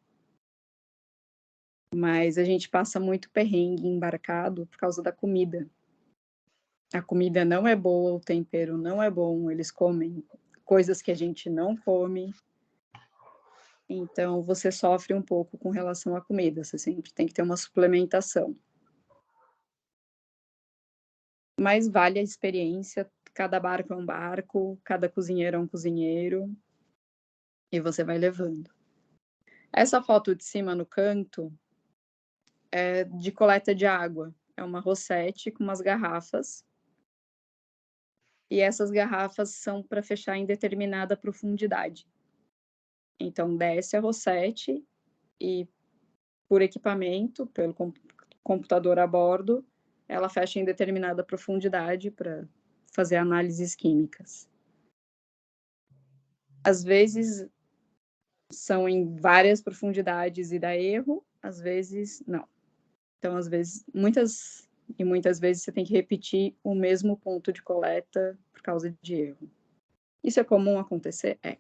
Mas a gente passa muito perrengue embarcado por causa da comida. A comida não é boa, o tempero não é bom, eles comem coisas que a gente não come. Então, você sofre um pouco com relação à comida, você sempre tem que ter uma suplementação. Mas vale a experiência, cada barco é um barco, cada cozinheiro é um cozinheiro, e você vai levando. Essa foto de cima no canto é de coleta de água, é uma rossete com umas garrafas, e essas garrafas são para fechar em determinada profundidade. Então, desce a rossete e, por equipamento, pelo computador a bordo, ela fecha em determinada profundidade para fazer análises químicas. Às vezes, são em várias profundidades e dá erro, às vezes, não. Então, às vezes, muitas vezes você tem que repetir o mesmo ponto de coleta por causa de erro. Isso é comum acontecer? É.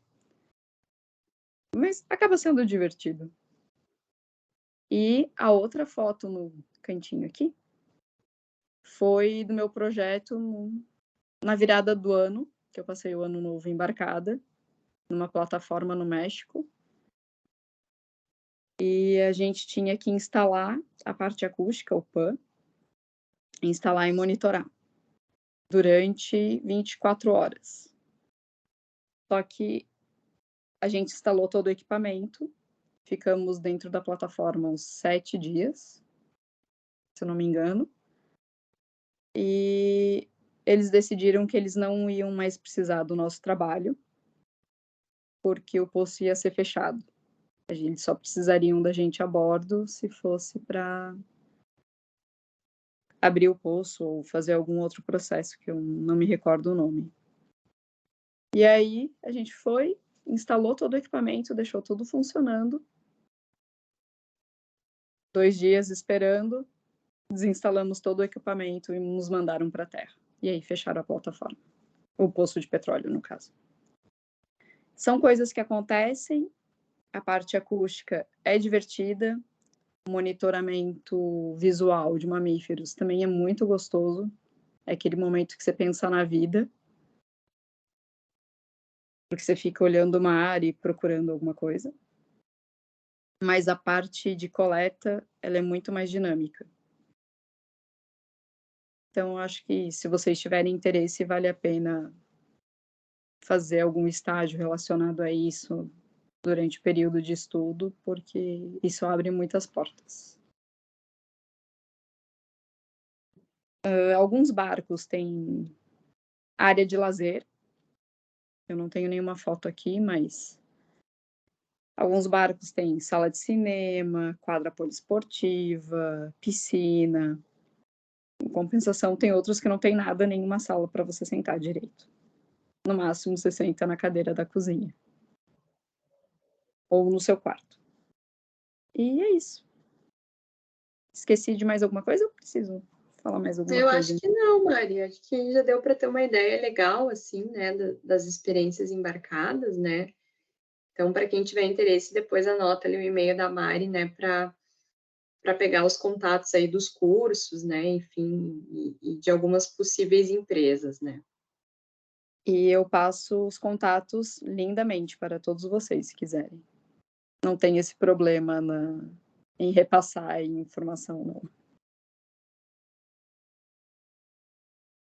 Mas acaba sendo divertido. E a outra foto no cantinho aqui foi do meu projeto na virada do ano, que eu passei o ano novo embarcada, numa plataforma no México. E a gente tinha que instalar a parte acústica, o PAN, instalar e monitorar durante 24 horas. Só que a gente instalou todo o equipamento, ficamos dentro da plataforma uns 7 dias, se eu não me engano, e eles decidiram que eles não iam mais precisar do nosso trabalho, porque o poço ia ser fechado. Eles só precisariam da gente a bordo se fosse para abrir o poço ou fazer algum outro processo, que eu não me recordo o nome. E aí a gente foi, instalou todo o equipamento, deixou tudo funcionando. 2 dias esperando, desinstalamos todo o equipamento e nos mandaram para a terra. E aí fecharam a plataforma. O poço de petróleo, no caso. São coisas que acontecem, a parte acústica é divertida, o monitoramento visual de mamíferos também é muito gostoso, é aquele momento que você pensa na vida. porque você fica olhando uma área e procurando alguma coisa. Mas a parte de coleta, ela é muito mais dinâmica. Então, acho que se vocês tiverem interesse, vale a pena fazer algum estágio relacionado a isso durante o período de estudo, porque isso abre muitas portas. Alguns barcos têm área de lazer. Eu não tenho nenhuma foto aqui, mas alguns barcos têm sala de cinema, quadra poliesportiva, piscina. Em compensação, tem outros que não tem nada, nenhuma sala para você sentar direito. No máximo, você senta na cadeira da cozinha. Ou no seu quarto. E é isso. Esqueci de mais alguma coisa? Eu preciso falar mais alguma Eu coisa? acho que não, Mari. Acho que já deu para ter uma ideia legal, assim, né, das experiências embarcadas, né? Então, para quem tiver interesse, depois anota ali o e-mail da Mari, né, para pegar os contatos aí dos cursos, né, enfim, e de algumas possíveis empresas, né? E eu passo os contatos lindamente para todos vocês, se quiserem. Não tem esse problema em repassar a informação, não.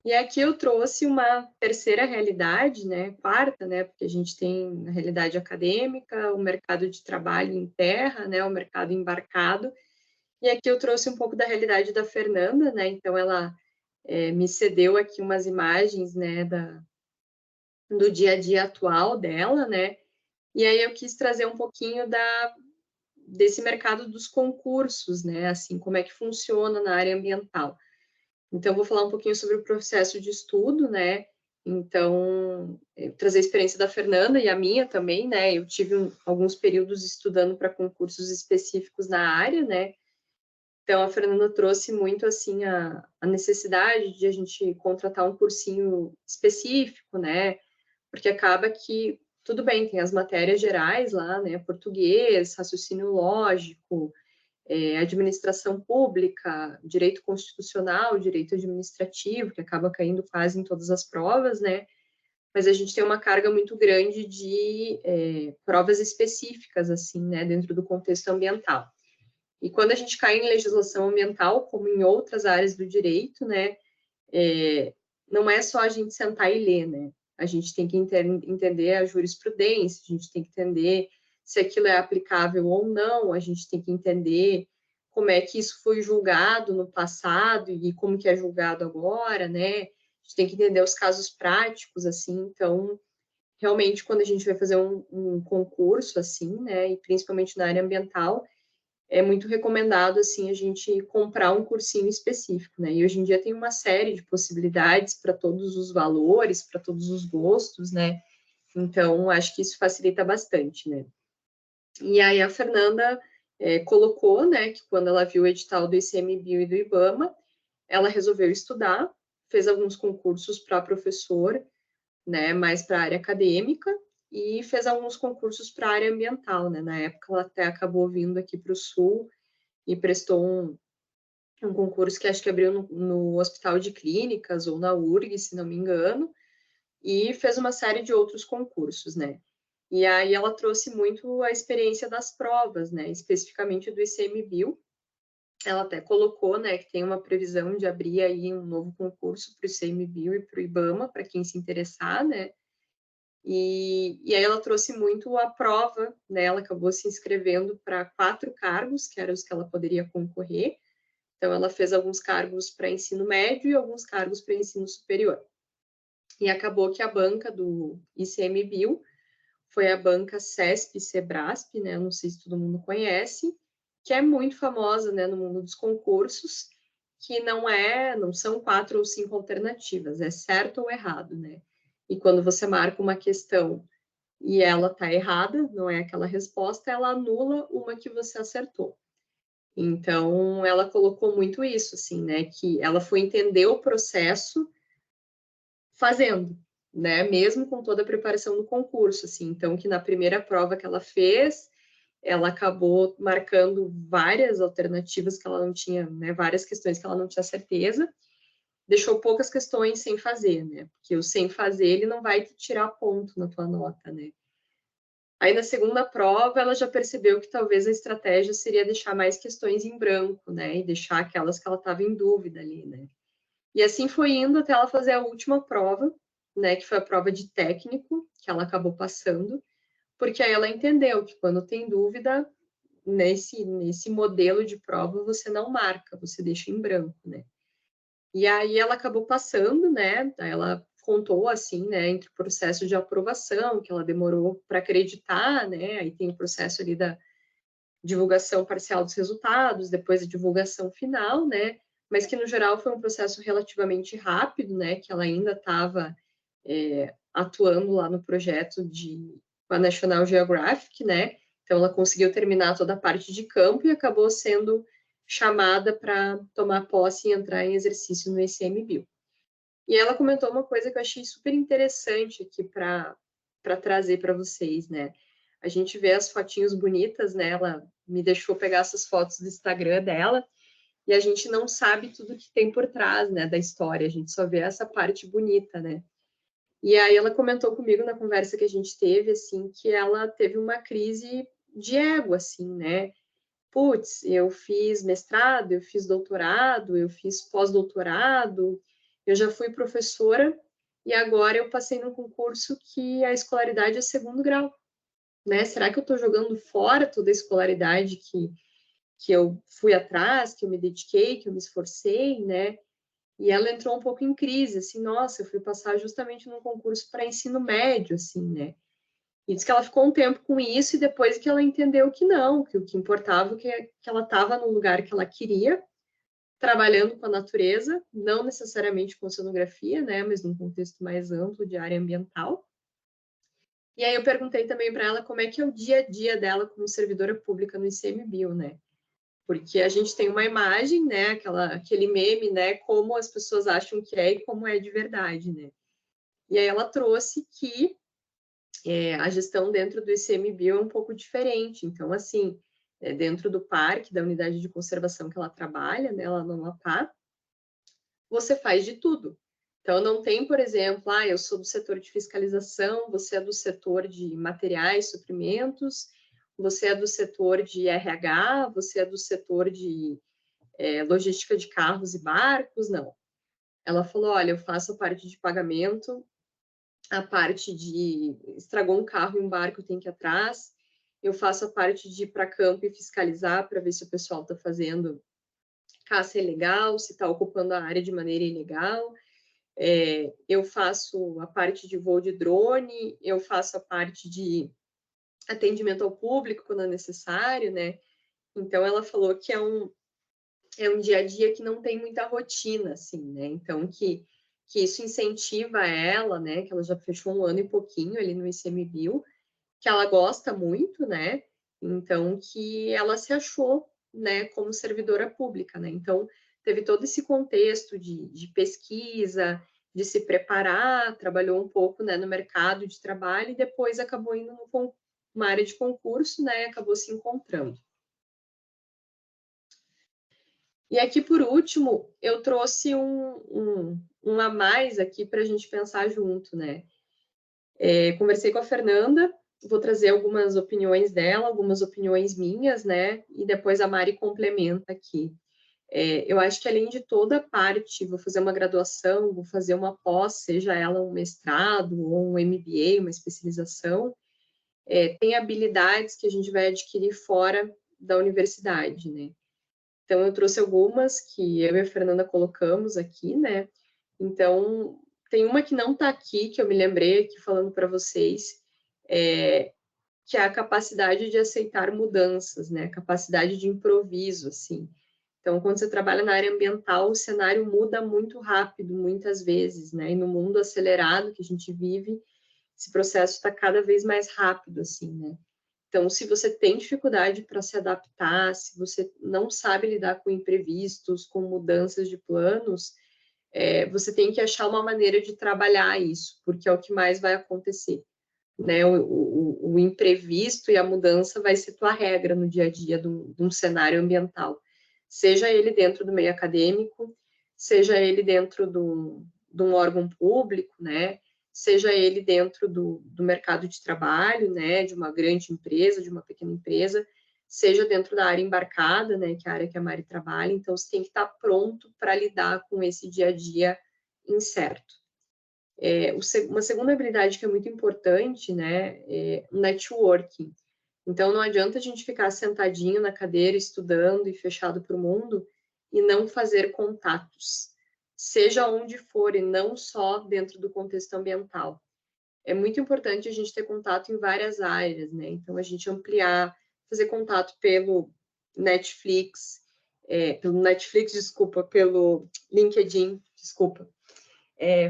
E aqui eu trouxe uma terceira realidade, né, quarta, né, porque a gente tem a realidade acadêmica, o mercado de trabalho em terra, né, o mercado embarcado, e aqui eu trouxe um pouco da realidade da Fernanda, né, então ela me cedeu aqui umas imagens, né, do dia a dia atual dela, né, e aí eu quis trazer um pouquinho desse mercado dos concursos, né, assim, como é que funciona na área ambiental. Então, vou falar um pouquinho sobre o processo de estudo, né? Então, trazer a experiência da Fernanda e a minha também, né? Eu tive alguns períodos estudando para concursos específicos na área, né? Então, a Fernanda trouxe muito, assim, a necessidade de a gente contratar um cursinho específico, né? Porque acaba que, tudo bem, tem as matérias gerais lá, né? Português, raciocínio lógico, administração pública, direito constitucional, direito administrativo, que acaba caindo quase em todas as provas, né? Mas a gente tem uma carga muito grande de provas específicas, assim, né, dentro do contexto ambiental. E quando a gente cai em legislação ambiental, como em outras áreas do direito, né, não é só a gente sentar e ler, né? A gente tem que entender a jurisprudência, a gente tem que entender se aquilo é aplicável ou não, a gente tem que entender como é que isso foi julgado no passado e como que é julgado agora, né? A gente tem que entender os casos práticos, assim, então, realmente, quando a gente vai fazer um concurso, assim, né, e principalmente na área ambiental, é muito recomendado, assim, a gente comprar um cursinho específico, né? E hoje em dia tem uma série de possibilidades para todos os valores, para todos os gostos, né? Então, acho que isso facilita bastante, né? E aí a Fernanda colocou, né, que quando ela viu o edital do ICMBio e do IBAMA, ela resolveu estudar, fez alguns concursos para professor, né, mais para a área acadêmica, e fez alguns concursos para a área ambiental, né? Na época ela até acabou vindo aqui para o Sul e prestou um concurso que acho que abriu no Hospital de Clínicas ou na URG, se não me engano, e fez uma série de outros concursos, né? E aí ela trouxe muito a experiência das provas, né? Especificamente do ICMBio. Ela até colocou, né, que tem uma previsão de abrir aí um novo concurso para o ICMBio e para o IBAMA, para quem se interessar, né? E aí ela trouxe muito a prova, né? Ela acabou se inscrevendo para 4 cargos, que eram os que ela poderia concorrer. Então, ela fez alguns cargos para ensino médio e alguns cargos para ensino superior. E acabou que a banca do ICMBio foi a banca CESP-Sebrasp, né? Não sei se todo mundo conhece, que é muito famosa, né, no mundo dos concursos, que não são 4 ou 5 alternativas, é certo ou errado, né? E quando você marca uma questão e ela está errada, não é aquela resposta, ela anula uma que você acertou. Então, ela colocou muito isso, assim, né? Que ela foi entender o processo fazendo, né? Mesmo com toda a preparação do concurso, assim. Então, que na primeira prova que ela fez, ela acabou marcando várias alternativas que ela não tinha, né? Várias questões que ela não tinha certeza. deixou poucas questões sem fazer, né? Porque o sem fazer, ele não vai te tirar ponto na tua nota, né? Aí, na segunda prova, ela já percebeu que talvez a estratégia seria deixar mais questões em branco, né? E deixar aquelas que ela estava em dúvida ali, né? E assim foi indo até ela fazer a última prova, né? Que foi a prova de técnico, que ela acabou passando, porque aí ela entendeu que quando tem dúvida, nesse modelo de prova, você não marca, você deixa em branco, né? E aí ela acabou passando, né? Ela contou assim, né, entre o processo de aprovação, que ela demorou para acreditar, né? Aí tem o processo ali da divulgação parcial dos resultados, depois a divulgação final, né? Mas que no geral foi um processo relativamente rápido, né? Que ela ainda estava atuando lá no projeto com a National Geographic, né? Então ela conseguiu terminar toda a parte de campo e acabou sendo chamada para tomar posse e entrar em exercício no ICMBio. E ela comentou uma coisa que eu achei super interessante aqui para trazer para vocês, né? A gente vê as fotinhos bonitas, né? Ela me deixou pegar essas fotos do Instagram dela e a gente não sabe tudo que tem por trás, né, da história. A gente só vê essa parte bonita, né? E aí ela comentou comigo na conversa que a gente teve, assim, que ela teve uma crise de ego, assim, né? Putz, eu fiz mestrado, eu fiz doutorado, eu fiz pós-doutorado, eu já fui professora e agora eu passei num concurso que a escolaridade é segundo grau, né? Será que eu estou jogando fora toda a escolaridade que eu fui atrás, que eu me dediquei, que eu me esforcei, né? E ela entrou um pouco em crise, assim, nossa, eu fui passar justamente num concurso para ensino médio, assim, né? E diz que ela ficou um tempo com isso e depois que ela entendeu que não, que o que importava é que ela estava no lugar que ela queria, trabalhando com a natureza, não necessariamente com oceanografia, né, mas num contexto mais amplo de área ambiental. E aí eu perguntei também para ela como é que é o dia a dia dela como servidora pública no ICMBio, né? Porque a gente tem uma imagem, né, aquele meme, né, como as pessoas acham que é e como é de verdade, né? E aí ela trouxe que a gestão dentro do ICMBio é um pouco diferente. Então, assim, dentro do parque, da unidade de conservação que ela trabalha, né, lá no Amapá, você faz de tudo. Então, não tem, por exemplo, eu sou do setor de fiscalização, você é do setor de materiais, suprimentos, você é do setor de RH, você é do setor de logística de carros e barcos, não. Ela falou, olha, eu faço a parte de pagamento, a parte de estragou um carro e um barco, tem que ir atrás. Eu faço a parte de ir para campo e fiscalizar para ver se o pessoal está fazendo caça ilegal, se está ocupando a área de maneira ilegal. Eu faço a parte de voo de drone, eu faço a parte de atendimento ao público quando é necessário, né? Então, ela falou que é um dia a dia que não tem muita rotina, assim, né? Então, que isso incentiva ela, né? Que ela já fechou um ano e pouquinho ali no ICMBio, que ela gosta muito, né? Então, que ela se achou, né, como servidora pública, né? Então, teve todo esse contexto de pesquisa, de se preparar, trabalhou um pouco, né, no mercado de trabalho e depois acabou indo numa área de concurso, né, e acabou se encontrando. E aqui, por último, eu trouxe um a mais aqui para a gente pensar junto, né? Conversei com a Fernanda, vou trazer algumas opiniões dela, algumas opiniões minhas, né? E depois a Mari complementa aqui. Eu acho que além de toda a parte, vou fazer uma graduação, vou fazer uma pós, seja ela um mestrado ou um MBA, uma especialização, tem habilidades que a gente vai adquirir fora da universidade, né? Então, eu trouxe algumas que eu e a Fernanda colocamos aqui, né? Então, tem uma que não está aqui, que eu me lembrei aqui falando para vocês, que é a capacidade de aceitar mudanças, né? A capacidade de improviso, assim. Então, quando você trabalha na área ambiental, o cenário muda muito rápido, muitas vezes, né? E no mundo acelerado que a gente vive, esse processo está cada vez mais rápido, assim, né? Então, se você tem dificuldade para se adaptar, se você não sabe lidar com imprevistos, com mudanças de planos, você tem que achar uma maneira de trabalhar isso, porque é o que mais vai acontecer. Né? O imprevisto e a mudança vai ser tua regra no dia a dia de um cenário ambiental. Seja ele dentro do meio acadêmico, seja ele dentro de um órgão público, né, seja ele dentro do mercado de trabalho, né, de uma grande empresa, de uma pequena empresa, seja dentro da área embarcada, né, que é a área que a Mari trabalha. Então, você tem que estar pronto para lidar com esse dia a dia incerto. Uma segunda habilidade que é muito importante, né, é o networking. Então, não adianta a gente ficar sentadinho na cadeira, estudando e fechado para o mundo e não fazer contatos, seja onde for, e não só dentro do contexto ambiental. É muito importante a gente ter contato em várias áreas, né? Então, a gente ampliar, fazer contato pelo Netflix, pelo LinkedIn,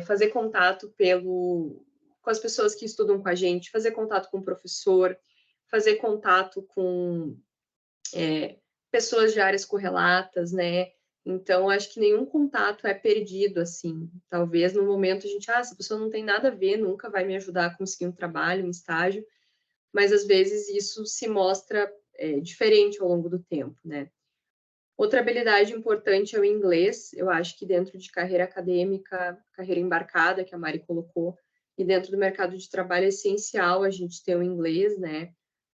fazer contato com as pessoas que estudam com a gente, fazer contato com o professor, fazer contato com pessoas de áreas correlatas, né? Então, acho que nenhum contato é perdido, assim. Talvez no momento a gente, essa pessoa não tem nada a ver, nunca vai me ajudar a conseguir um trabalho, um estágio, mas às vezes isso se mostra diferente ao longo do tempo, né? Outra habilidade importante é o inglês. Eu acho que dentro de carreira acadêmica, carreira embarcada, que a Mari colocou, e dentro do mercado de trabalho é essencial a gente ter o inglês, né?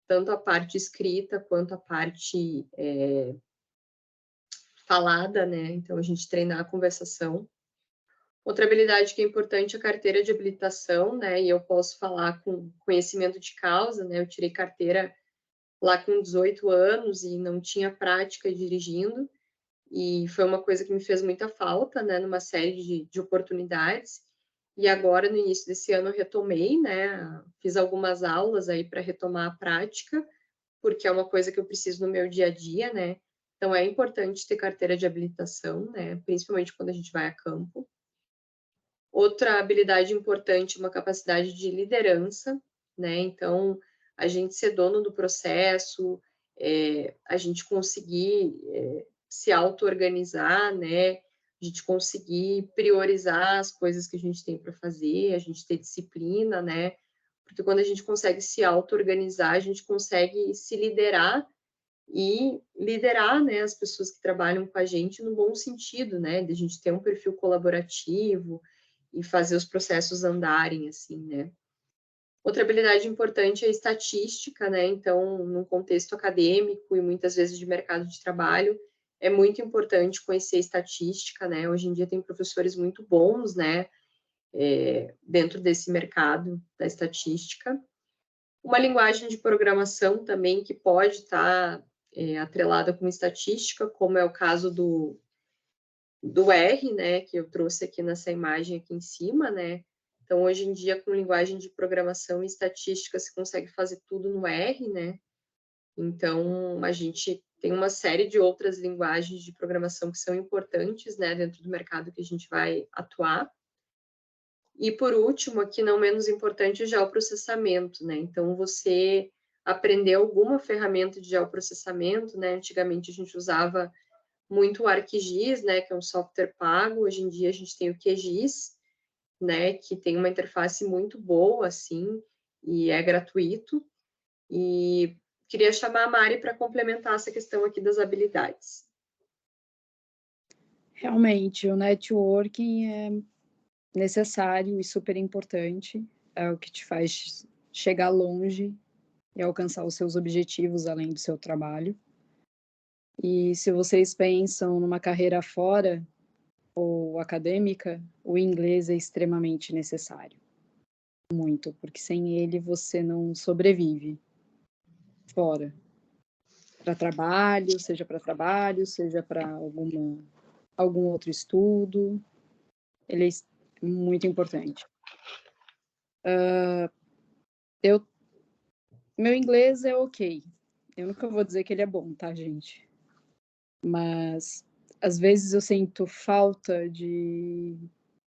Tanto a parte escrita quanto a parte falada, né? Então, a gente treinar a conversação. Outra habilidade que é importante é a carteira de habilitação, né? E eu posso falar com conhecimento de causa, né? Eu tirei carteira lá com 18 anos e não tinha prática dirigindo. E foi uma coisa que me fez muita falta, né? Numa série de oportunidades. E agora, no início desse ano, eu retomei, né? Fiz algumas aulas aí para retomar a prática, porque é uma coisa que eu preciso no meu dia a dia, né? Então, é importante ter carteira de habilitação, né? Principalmente quando a gente vai a campo. Outra habilidade importante é uma capacidade de liderança, né? Então, a gente ser dono do processo, a gente conseguir se auto-organizar, né? A gente conseguir priorizar as coisas que a gente tem para fazer, a gente ter disciplina, né? Porque quando a gente consegue se auto-organizar, a gente consegue se liderar e liderar, né, as pessoas que trabalham com a gente no bom sentido, né, de a gente ter um perfil colaborativo e fazer os processos andarem, assim, né. Outra habilidade importante é a estatística, né, então, num contexto acadêmico e muitas vezes de mercado de trabalho, é muito importante conhecer estatística, né, hoje em dia tem professores muito bons, né, dentro desse mercado da estatística. Uma linguagem de programação também que pode estar atrelada com estatística, como é o caso do R, né, que eu trouxe aqui nessa imagem aqui em cima, né. Então, hoje em dia, com linguagem de programação e estatística, se consegue fazer tudo no R, né. Então, a gente tem uma série de outras linguagens de programação que são importantes, né, dentro do mercado que a gente vai atuar. E por último, aqui não menos importante, o geoprocessamento, né? Então, você aprender alguma ferramenta de geoprocessamento, né? Antigamente a gente usava muito o ArcGIS, né? Que é um software pago. Hoje em dia a gente tem o QGIS, né? Que tem uma interface muito boa, assim, e é gratuito. E queria chamar a Mari para complementar essa questão aqui das habilidades. Realmente, o networking é necessário e super importante, é o que te faz chegar longe e alcançar os seus objetivos além do seu trabalho. E se vocês pensam numa carreira fora ou acadêmica, o inglês é extremamente necessário. Muito, porque sem ele você não sobrevive fora. Para trabalho, seja para algum outro estudo, ele é muito importante. Meu inglês é ok. Eu nunca vou dizer que ele é bom, tá, gente? Mas às vezes eu sinto falta de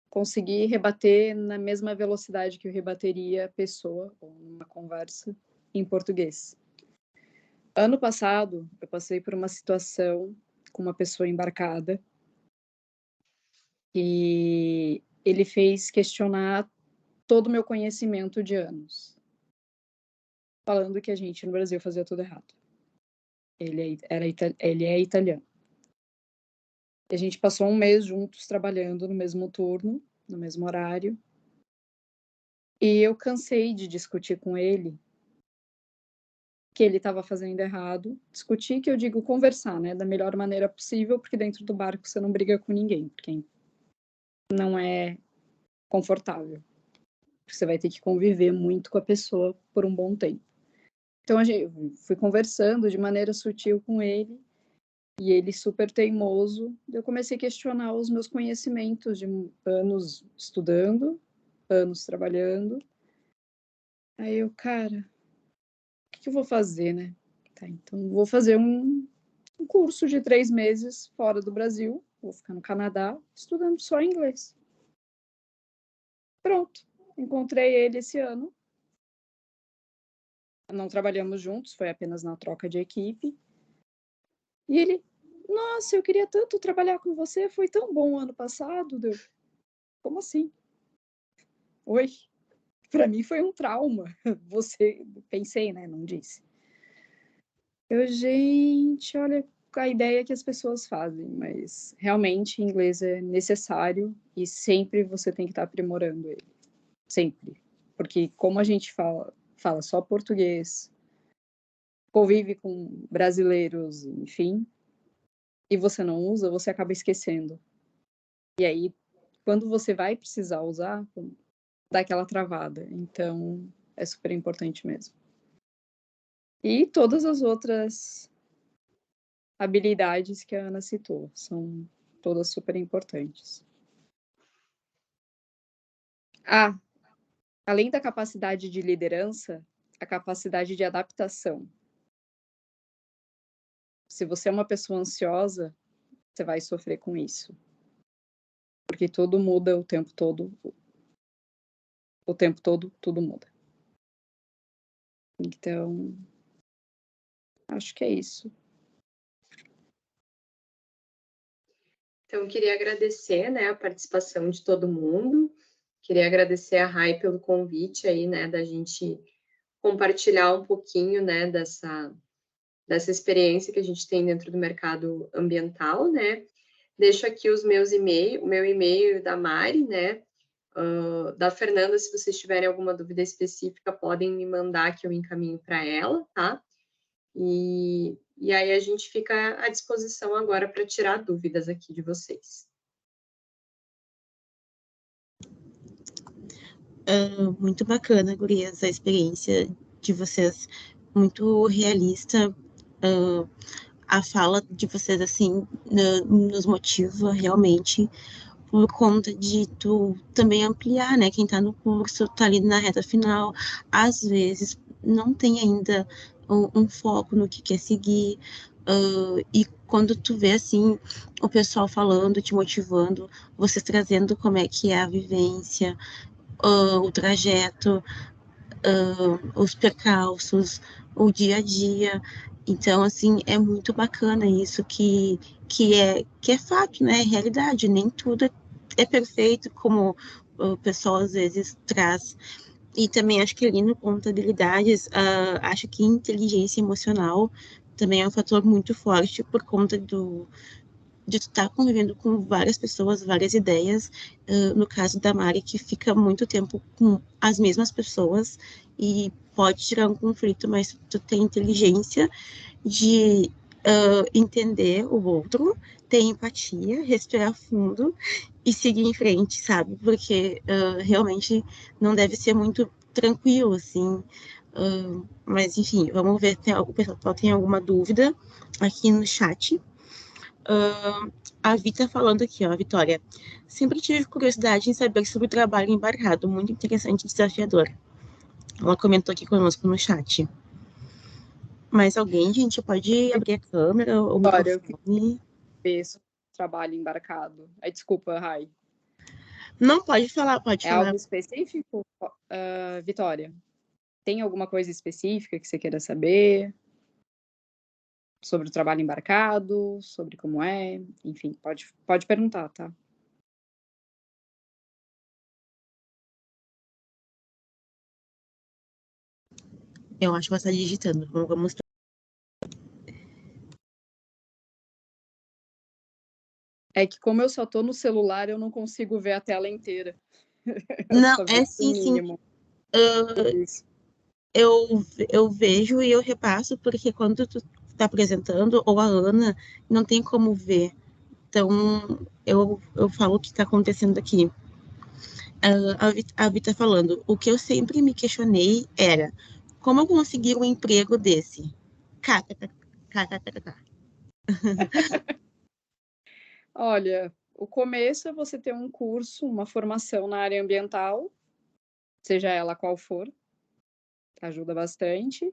conseguir rebater na mesma velocidade que eu rebateria a pessoa ou numa conversa em português. Ano passado, eu passei por uma situação com uma pessoa embarcada e ele fez questionar todo o meu conhecimento de anos, falando que a gente no Brasil fazia tudo errado. Ele é italiano. E a gente passou um mês juntos trabalhando no mesmo turno, no mesmo horário. E eu cansei de discutir com ele que ele estava fazendo errado. Discutir, que eu digo conversar, né, da melhor maneira possível, porque dentro do barco você não briga com ninguém, porque não é confortável. Você vai ter que conviver muito com a pessoa por um bom tempo. Então, fui conversando de maneira sutil com ele, e ele super teimoso. Eu comecei a questionar os meus conhecimentos de anos estudando, anos trabalhando. Aí eu, cara, o que eu vou fazer, né? Tá, então vou fazer um curso de 3 meses fora do Brasil, vou ficar no Canadá, estudando só inglês. Pronto, encontrei ele esse ano. Não trabalhamos juntos, foi apenas na troca de equipe. E ele, nossa, eu queria tanto trabalhar com você, foi tão bom ano passado. Como assim? Oi? Para mim foi um trauma. Você, pensei, né? Não disse. Gente, olha a ideia que as pessoas fazem, mas realmente inglês é necessário e sempre você tem que estar aprimorando ele. Sempre. Porque como a gente fala só português, convive com brasileiros, enfim, e você não usa, você acaba esquecendo. E aí, quando você vai precisar usar, dá aquela travada. Então, é super importante mesmo. E todas as outras habilidades que a Ana citou são todas super importantes. Ah, além da capacidade de liderança, a capacidade de adaptação. Se você é uma pessoa ansiosa, você vai sofrer com isso. Porque tudo muda o tempo todo. O tempo todo, tudo muda. Então, acho que é isso. Então, eu queria agradecer, né, a participação de todo mundo. Queria agradecer a Rai pelo convite aí, né, da gente compartilhar um pouquinho, né, dessa experiência que a gente tem dentro do mercado ambiental, né. Deixo aqui o meu e-mail da Mari, né, da Fernanda, se vocês tiverem alguma dúvida específica, podem me mandar que eu encaminho para ela, tá? E aí a gente fica à disposição agora para tirar dúvidas aqui de vocês. Muito bacana, gurias, a experiência de vocês, muito realista. A fala de vocês, assim, nos motiva realmente, por conta de tu também ampliar, né? Quem tá no curso, tá ali na reta final, às vezes não tem ainda um foco no que quer seguir, e quando tu vê, assim, o pessoal falando, te motivando, vocês trazendo como é que é a vivência, o trajeto, os percalços, o dia a dia. Então, assim, é muito bacana isso que é fato, né? É realidade. Nem tudo é perfeito, como o pessoal às vezes traz. E também acho que ali no contabilidades, acho que inteligência emocional também é um fator muito forte por conta de tu estar convivendo com várias pessoas, várias ideias. No caso da Mari, que fica muito tempo com as mesmas pessoas e pode tirar um conflito, mas tu tem inteligência de entender o outro, ter empatia, respirar fundo e seguir em frente, sabe? Porque realmente não deve ser muito tranquilo, assim. Mas, enfim, vamos ver se o pessoal tem alguma dúvida aqui no chat. A Vi tá falando aqui, ó, a Vitória. Sempre tive curiosidade em saber sobre o trabalho embarcado, muito interessante e desafiador. Ela comentou aqui conosco no chat. Mais alguém, gente, pode abrir a câmera, o Olha, eu microfone. penso trabalho embarcado. Aí, desculpa, Rai. Não, pode falar, pode É falar. algo específico? Vitória, tem alguma coisa específica que você queira saber? Sobre o trabalho embarcado, sobre como é, enfim, pode perguntar, tá? Eu acho que você está digitando. Vamos. É que como eu só tô no celular, eu não consigo ver a tela inteira. Eu Não, só é vejo o sim, sim. mínimo. Por isso. Eu vejo e eu repasso, porque quando tu tá apresentando, ou a Ana, não tem como ver. Então, eu falo o que está acontecendo aqui. A Vi tá falando, o que eu sempre me questionei era, como eu conseguir um emprego desse? KKKK. Olha, o começo é você ter um curso, uma formação na área ambiental, seja ela qual for, que ajuda bastante.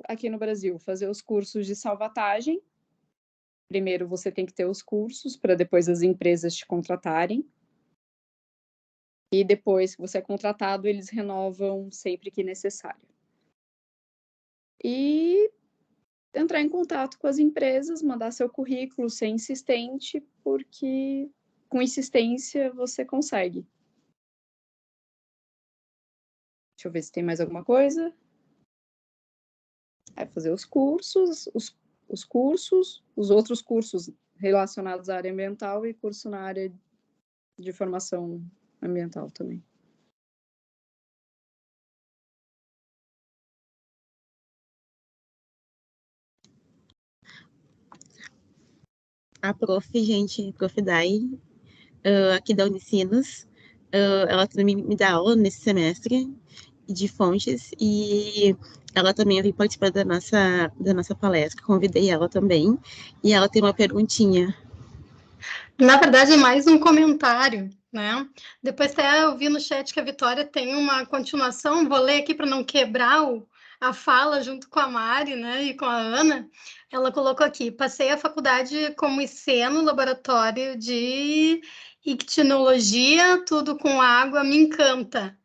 Aqui no Brasil, fazer os cursos de salvatagem. Primeiro você tem que ter os cursos para depois as empresas te contratarem. E depois que você é contratado, eles renovam sempre que necessário. E entrar em contato com as empresas, mandar seu currículo, ser insistente, porque com insistência você consegue. Deixa eu ver se tem mais alguma coisa. É fazer os cursos, os outros cursos relacionados à área ambiental e curso na área de formação ambiental também. A prof. Dai, aqui da Unicinos, ela também me dá aula nesse semestre de fontes e ela também veio participar da nossa palestra, convidei ela também, e ela tem uma perguntinha. Na verdade, é mais um comentário, né? Depois até eu vi no chat que a Vitória tem uma continuação, vou ler aqui para não quebrar a fala junto com a Mari, né, e com a Ana. Ela colocou aqui, passei a faculdade como IC no laboratório de ictinologia, tudo com água, me encanta.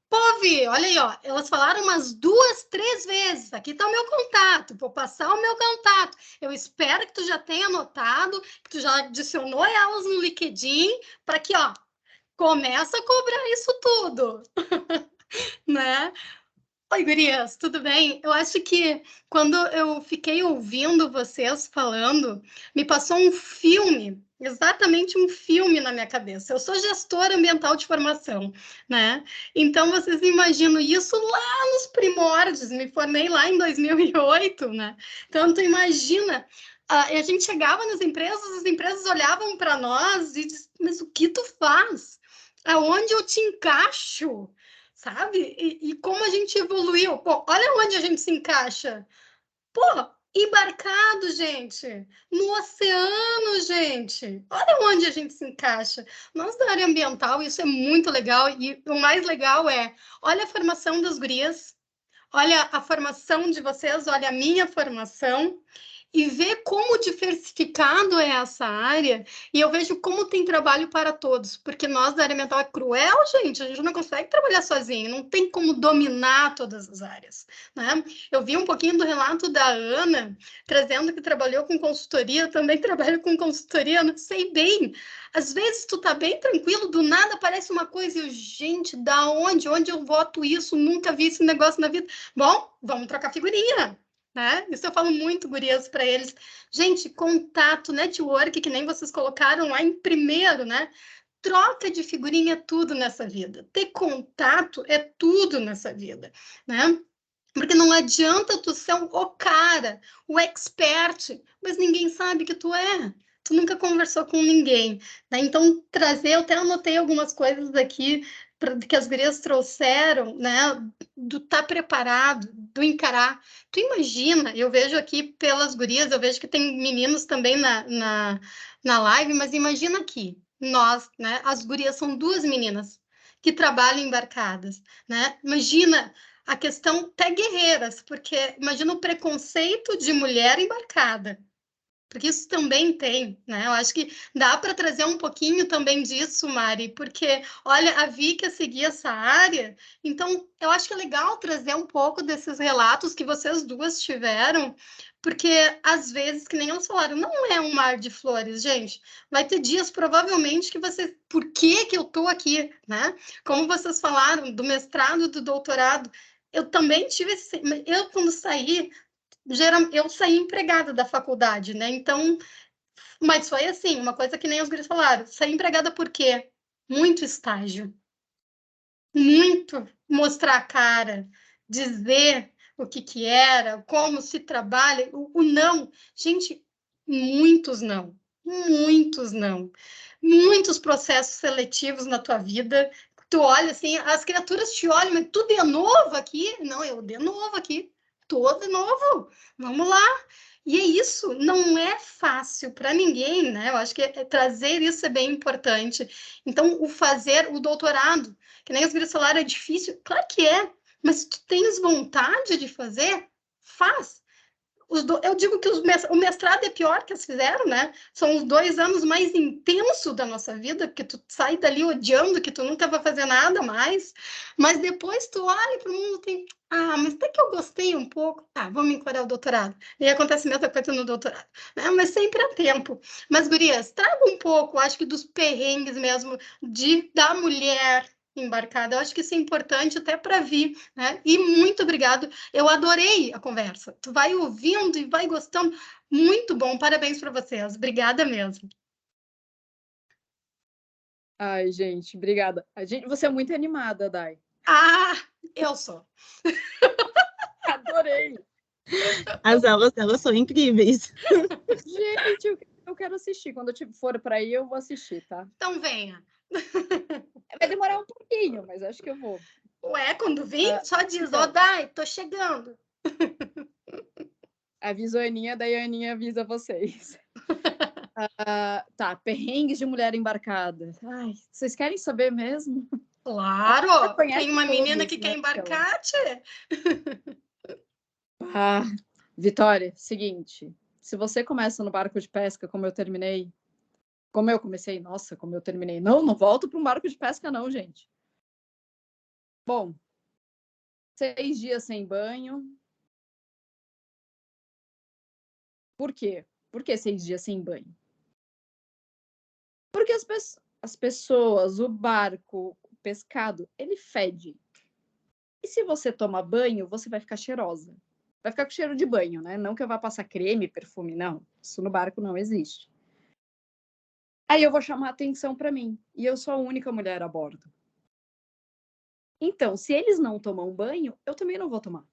Pô, Vi, olha aí, ó, elas falaram umas 2, 3 vezes. Aqui está o meu contato, vou passar o meu contato. Eu espero que tu já tenha anotado, que tu já adicionou elas no LinkedIn, para que, ó, começa a cobrar isso tudo, né? Oi, gurias, tudo bem? Eu acho que quando eu fiquei ouvindo vocês falando, me passou um filme, exatamente um filme na minha cabeça. Eu sou gestora ambiental de formação, né? Então, vocês imaginam isso lá nos primórdios, me formei lá em 2008, né? Então, tu imagina, a gente chegava nas empresas, as empresas olhavam para nós e diziam, mas o que tu faz? Aonde eu te encaixo? Sabe? E como a gente evoluiu. Pô, olha onde a gente se encaixa. Pô, embarcado, gente. No oceano, gente. Olha onde a gente se encaixa. Nós da área ambiental, isso é muito legal. E o mais legal é, olha a formação das gurias, olha a formação de vocês, olha a minha formação. E ver como diversificado é essa área, e eu vejo como tem trabalho para todos, porque nós da área ambiental é cruel, gente, a gente não consegue trabalhar sozinho, não tem como dominar todas as áreas, né? Eu vi um pouquinho do relato da Ana, trazendo que trabalhou com consultoria, eu também trabalho com consultoria, eu não sei bem, às vezes tu tá bem tranquilo, do nada aparece uma coisa, e eu, gente, da onde? Onde eu voto isso? Nunca vi esse negócio na vida. Bom, vamos trocar figurinha, né? Isso eu falo muito, gurias, para eles. Gente, contato, network, que nem vocês colocaram lá em primeiro, né? Troca de figurinha é tudo nessa vida. Ter contato é tudo nessa vida, né? Porque não adianta tu ser o cara, o expert, mas ninguém sabe que tu é. Tu nunca conversou com ninguém, né? Então, eu até anotei algumas coisas aqui que as gurias trouxeram, né? Do estar preparado, do encarar. Tu imagina, eu vejo aqui pelas gurias, eu vejo que tem meninos também na live, mas imagina aqui, nós, né? As gurias são 2 meninas que trabalham embarcadas, né? Imagina a questão até guerreiras, porque imagina o preconceito de mulher embarcada, porque isso também tem, né? Eu acho que dá para trazer um pouquinho também disso, Mari, porque, olha, a Vika seguia essa área, então eu acho que é legal trazer um pouco desses relatos que vocês duas tiveram, porque às vezes, que nem elas falaram, não é um mar de flores, gente. Vai ter dias, provavelmente, que você... Por que que eu tô aqui, né? Como vocês falaram, do mestrado, do doutorado, eu também tive esse... Eu, quando saí, eu saí empregada da faculdade, né? Então, Mas foi assim, uma coisa que nem os guris falaram. Saí empregada por quê? Muito estágio. Muito mostrar a cara, dizer o que era, como se trabalha, o não. Gente, muitos não. Muitos não. Muitos processos seletivos na tua vida. Tu olha assim, as criaturas te olham, mas tu de novo aqui? Não, eu de novo aqui. Tô de novo. Vamos lá. E é isso, não é fácil para ninguém, né? Eu acho que trazer isso é bem importante. Então, o fazer o doutorado, que nem os guris falaram, é difícil. Claro que é, mas se tu tens vontade de fazer, faz. Eu digo que o mestrado é pior que eles fizeram, né? São os 2 anos mais intensos da nossa vida, porque tu sai dali odiando que tu nunca vai fazer nada mais, mas depois tu olha para o mundo e tem, mas até que eu gostei um pouco, vamos encarar o doutorado. E acontece a mesma coisa no doutorado, né? Mas sempre há tempo. Mas, gurias, traga um pouco, acho que dos perrengues mesmo, da mulher embarcada. Eu acho que isso é importante até para vir, né? E muito obrigado. Eu adorei a conversa. Tu vai ouvindo e vai gostando. Muito bom. Parabéns para vocês. Obrigada mesmo. Ai, gente, obrigada. Você é muito animada, Dai. Eu sou. Adorei. As aulas delas são incríveis. Gente, eu quero assistir. Quando eu for para aí, eu vou assistir, tá? Então venha. Vai demorar um pouquinho, mas acho que eu vou. Ué, quando vir, só diz, então. Dai, tô chegando. Avisa a Aninha, daí a Aninha avisa vocês. Tá, perrengues de mulher embarcada. Ai, vocês querem saber mesmo? Claro, tem uma menina que quer embarcar, tchê. Vitória, seguinte, se você começa no barco de pesca como eu comecei, nossa, como eu terminei. Não volto para um barco de pesca não, gente. Bom, 6 dias sem banho. Por quê? Por que 6 dias sem banho? Porque as pessoas, o barco, o pescado, ele fede. E se você toma banho, você vai ficar cheirosa. Vai ficar com cheiro de banho, né? Não que eu vá passar creme, perfume, não. Isso no barco não existe. Aí eu vou chamar atenção para mim. E eu sou a única mulher a bordo. Então, se eles não tomam banho, eu também não vou tomar.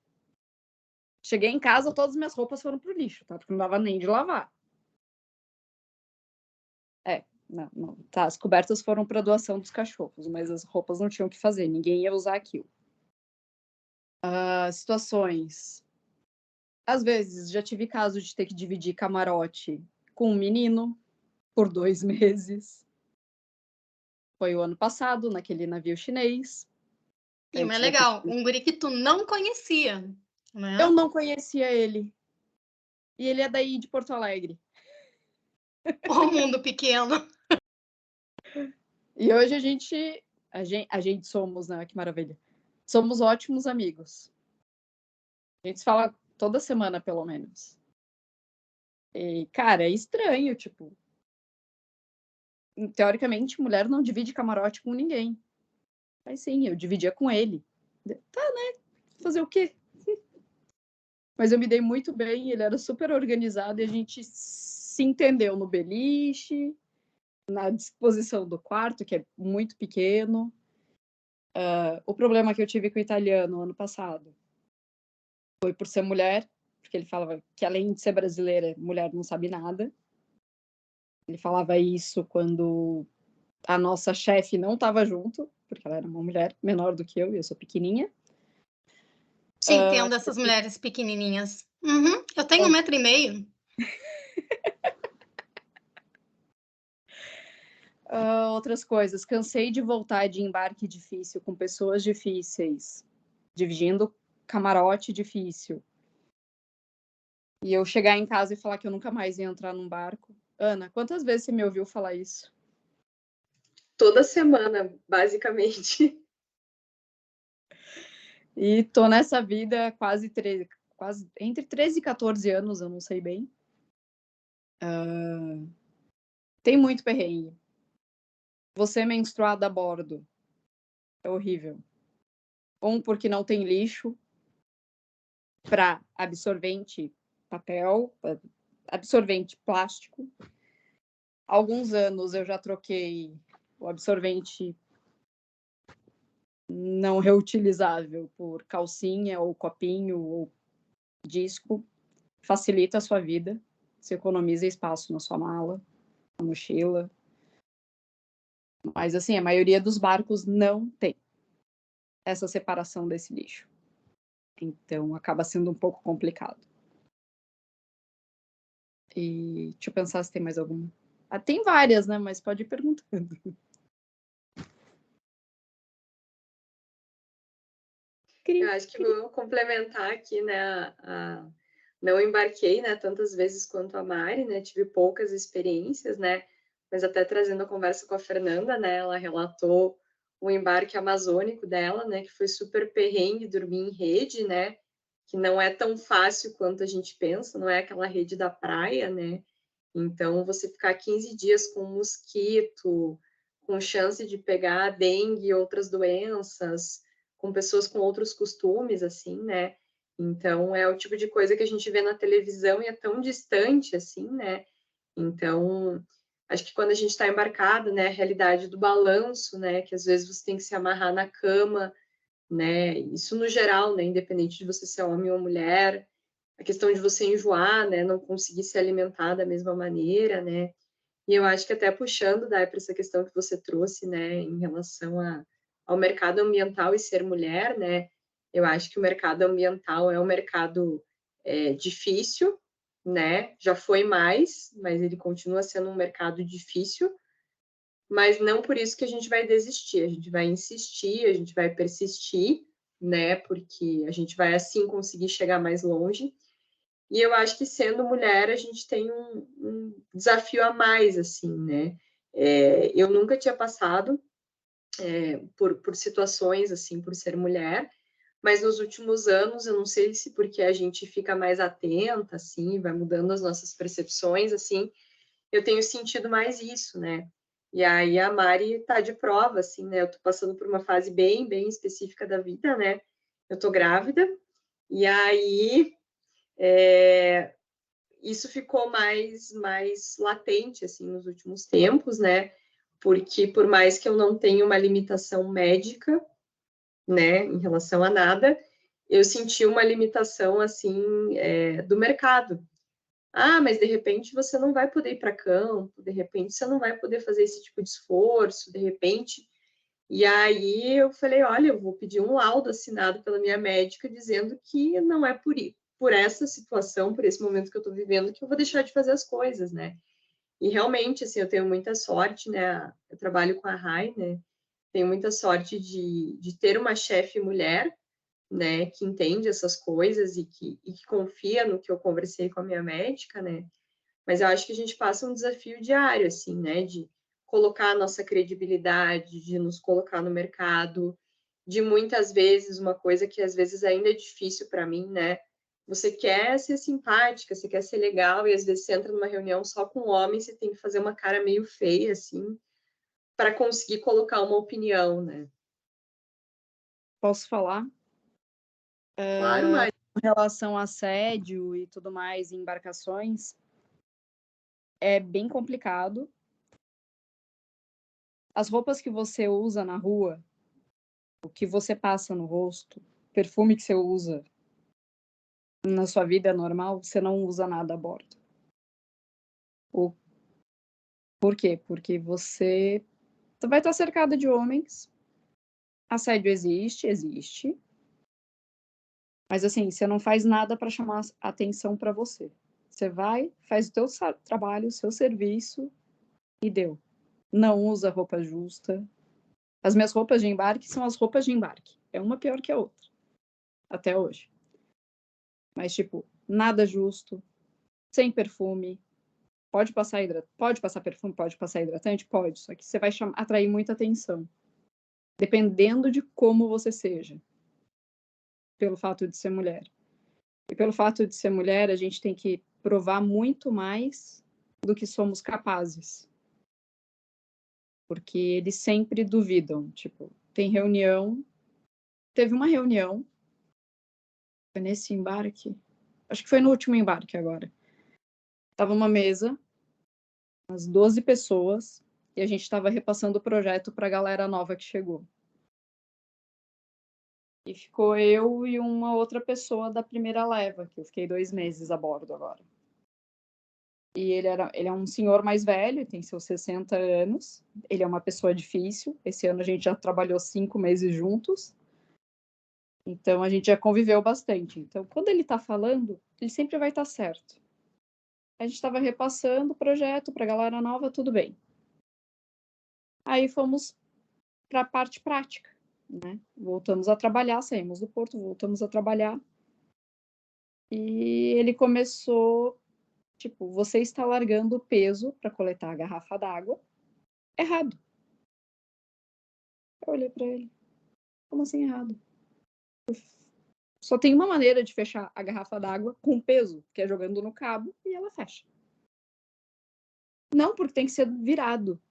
Cheguei em casa, todas as minhas roupas foram pro lixo, tá? Porque não dava nem de lavar. Não. Tá, as cobertas foram para doação dos cachorros, mas as roupas não tinham o que fazer, ninguém ia usar aquilo. Situações. Às vezes, já tive caso de ter que dividir camarote com um menino por 2 meses. Foi o ano passado, naquele navio chinês. Sim, mas é legal, um guri que tu não conhecia, né? Eu não conhecia ele. E ele é daí de Porto Alegre. O mundo pequeno. E hoje a gente somos, né? Que maravilha. Somos ótimos amigos. A gente se fala toda semana, pelo menos. E, cara, é estranho, tipo. Teoricamente, mulher não divide camarote com ninguém. Mas sim, eu dividia com ele. Tá, né? Fazer o quê? Mas eu me dei muito bem, ele era super organizado e a gente se entendeu no beliche, na disposição do quarto, que é muito pequeno. O problema que eu tive com o italiano ano passado foi por ser mulher, porque ele falava que além de ser brasileira, mulher não sabe nada. Ele falava isso quando a nossa chefe não estava junto, porque ela era uma mulher menor do que eu e eu sou pequenininha. Te entendo essas mulheres pequenininhas. Uhum. Eu tenho 1,5 m. Outras coisas. Cansei de voltar de embarque difícil com pessoas difíceis, dividindo camarote difícil. E eu chegar em casa e falar que eu nunca mais ia entrar num barco. Ana, quantas vezes você me ouviu falar isso? Toda semana, basicamente. E tô nessa vida quase entre 13 e 14 anos, eu não sei bem. Tem muito perrengue. Você menstruada a bordo. É horrível. Porque não tem lixo para absorvente papel, absorvente plástico. alguns anos eu já troquei o absorvente não reutilizável por calcinha ou copinho ou disco. Facilita a sua vida, você economiza espaço na sua mala, na mochila. Mas, assim, a maioria dos barcos não tem essa separação desse lixo. Então, acaba sendo um pouco complicado. E deixa eu pensar se tem mais alguma. Tem várias, né? Mas pode ir perguntando. Eu acho que vou complementar aqui, né? Não embarquei, né, tantas vezes quanto a Mari, né? Tive poucas experiências, né? Mas até trazendo a conversa com a Fernanda, né? Ela relatou o embarque amazônico dela, né? Que foi super perrengue, dormir em rede, né? Que não é tão fácil quanto a gente pensa, não é aquela rede da praia, né? Então, você ficar 15 dias com mosquito, com chance de pegar dengue e outras doenças, com pessoas com outros costumes, assim, né? Então, é o tipo de coisa que a gente vê na televisão e é tão distante, assim, né? Então, acho que quando a gente está embarcado, né, a realidade do balanço, né, que às vezes você tem que se amarrar na cama, né? Isso no geral, né, independente de você ser homem ou mulher, a questão de você enjoar, né, não conseguir se alimentar da mesma maneira, né? E eu acho que até puxando, Dai, para essa questão que você trouxe, né, em relação ao mercado ambiental e ser mulher, né? Eu acho que o mercado ambiental é um mercado difícil, né? Já foi mais, mas ele continua sendo um mercado difícil, mas não por isso que a gente vai desistir, a gente vai insistir, a gente vai persistir, né? Porque a gente vai assim conseguir chegar mais longe. E eu acho que sendo mulher a gente tem um desafio a mais, assim, né? Eu nunca tinha passado por situações assim, por ser mulher, mas nos últimos anos, eu não sei se porque a gente fica mais atenta, assim, vai mudando as nossas percepções, assim, eu tenho sentido mais isso, né? E aí a Mari tá de prova, assim, né? Eu tô passando por uma fase bem, bem específica da vida, né? Eu tô grávida, e aí isso ficou mais latente, assim, nos últimos tempos, né? Porque por mais que eu não tenha uma limitação médica, né, em relação a nada, eu senti uma limitação, assim, do mercado. Ah, mas de repente você não vai poder ir para campo, de repente você não vai poder fazer esse tipo de esforço, de repente. E aí eu falei, olha, eu vou pedir um laudo assinado pela minha médica dizendo que não é por essa situação, por esse momento que eu estou vivendo, que eu vou deixar de fazer as coisas, né? E realmente, assim, eu tenho muita sorte, né? Eu trabalho com a RAI, né? Tenho muita sorte de ter uma chefe mulher, né? Que entende essas coisas e que confia no que eu conversei com a minha médica, né? Mas eu acho que a gente passa um desafio diário, assim, né? De colocar a nossa credibilidade, de nos colocar no mercado, de muitas vezes, uma coisa que às vezes ainda é difícil para mim, né? Você quer ser simpática, você quer ser legal, e às vezes você entra numa reunião só com um homem, você tem que fazer uma cara meio feia, assim, para conseguir colocar uma opinião, né? Posso falar? Claro, mas Com relação a assédio e tudo mais em embarcações, é bem complicado. As roupas que você usa na rua, o que você passa no rosto, o perfume que você usa na sua vida normal, você não usa nada a bordo. Por quê? Porque você vai estar cercada de homens. Assédio existe. Mas assim, você não faz nada para chamar atenção para você. Você vai, faz o teu trabalho, o seu serviço e deu. Não usa roupa justa. As minhas roupas de embarque são as roupas de embarque. É uma pior que a outra. Até hoje. Mas, tipo, nada justo. Sem perfume. Pode passar perfume, pode passar hidratante? Pode. Só que você vai atrair muita atenção. Dependendo de como você seja. Pelo fato de ser mulher. E pelo fato de ser mulher, a gente tem que provar muito mais do que somos capazes. Porque eles sempre duvidam. Tipo, teve uma reunião, foi nesse embarque, acho que foi no último embarque agora. Tava uma mesa umas 12 pessoas, e a gente estava repassando o projeto para a galera nova que chegou. E ficou eu e uma outra pessoa da primeira leva, que eu fiquei 2 meses a bordo agora. E ele é um senhor mais velho, tem seus 60 anos, ele é uma pessoa difícil, esse ano a gente já trabalhou 5 meses juntos, então a gente já conviveu bastante. Então, quando ele está falando, ele sempre vai estar certo. A gente estava repassando o projeto para a galera nova, tudo bem. Aí fomos para a parte prática, né? Voltamos a trabalhar, saímos do porto, voltamos a trabalhar. E ele começou, tipo, você está largando o peso para coletar a garrafa d'água errado. Eu olhei para ele. Como assim errado? Só tem uma maneira de fechar a garrafa d'água com peso, que é jogando no cabo e ela fecha. Não, porque tem que ser virado.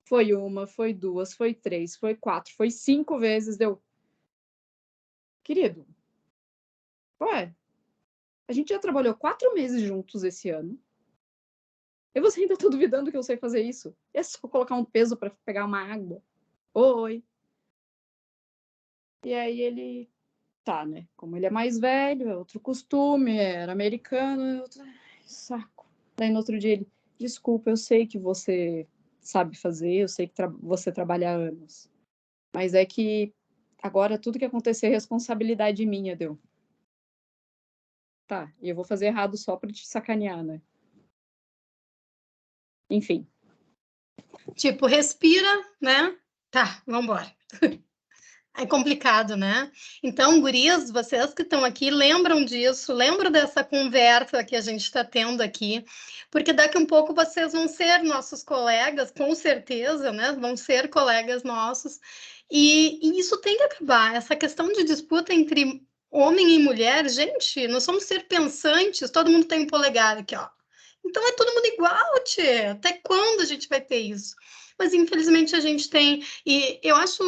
Foi 1, foi 2, foi 3, foi 4, foi 5 vezes. Deu. Querido, ué, a gente já trabalhou 4 meses juntos esse ano. E você ainda tá duvidando que eu sei fazer isso? É só colocar um peso para pegar uma água. Oi. E aí ele, tá, né? Como ele é mais velho, é outro costume, era americano, saco. Daí no outro dia ele, desculpa, eu sei que você sabe fazer, eu sei que você trabalha há anos. Mas é que agora tudo que acontecer é responsabilidade minha, deu. Tá, e eu vou fazer errado só pra te sacanear, né? Enfim. Tipo, respira, né? Tá, vambora. É complicado, né? Então, gurias, vocês que estão aqui, lembram disso, lembram dessa conversa que a gente está tendo aqui, porque daqui um pouco vocês vão ser nossos colegas, com certeza, né? Vão ser colegas nossos, e isso tem que acabar. Essa questão de disputa entre homem e mulher, gente, nós somos ser pensantes, todo mundo tem um polegar aqui, ó. Então é todo mundo igual, tchê. Até quando a gente vai ter isso? Mas infelizmente a gente tem, e eu acho,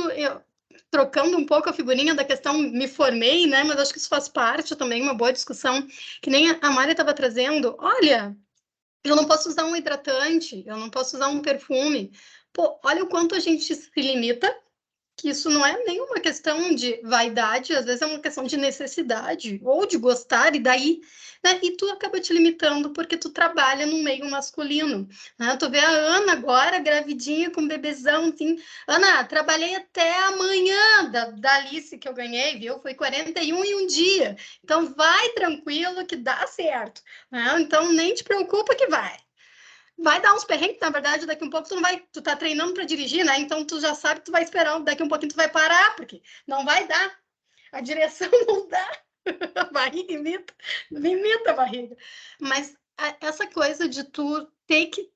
trocando um pouco a figurinha da questão, me formei, né? Mas acho que isso faz parte também, uma boa discussão, que nem a Mari estava trazendo. Olha, eu não posso usar um hidratante, eu não posso usar um perfume. Pô, olha o quanto a gente se limita, que isso não é nenhuma questão de vaidade, às vezes é uma questão de necessidade, ou de gostar, e daí, né, e tu acaba te limitando porque tu trabalha no meio masculino, né? Tu vê a Ana agora, gravidinha, com um bebezão, assim, Ana, trabalhei até amanhã da Alice que eu ganhei, viu? Foi 41 e um dia, então vai tranquilo que dá certo, né? Então nem te preocupa que vai dar uns perrengues, na verdade, daqui um pouco tu não vai, tu tá treinando para dirigir, né? Então tu já sabe que tu vai esperar, daqui um pouquinho tu vai parar, porque não vai dar. A direção não dá. A barriga imita a barriga. Mas essa coisa de tu ter que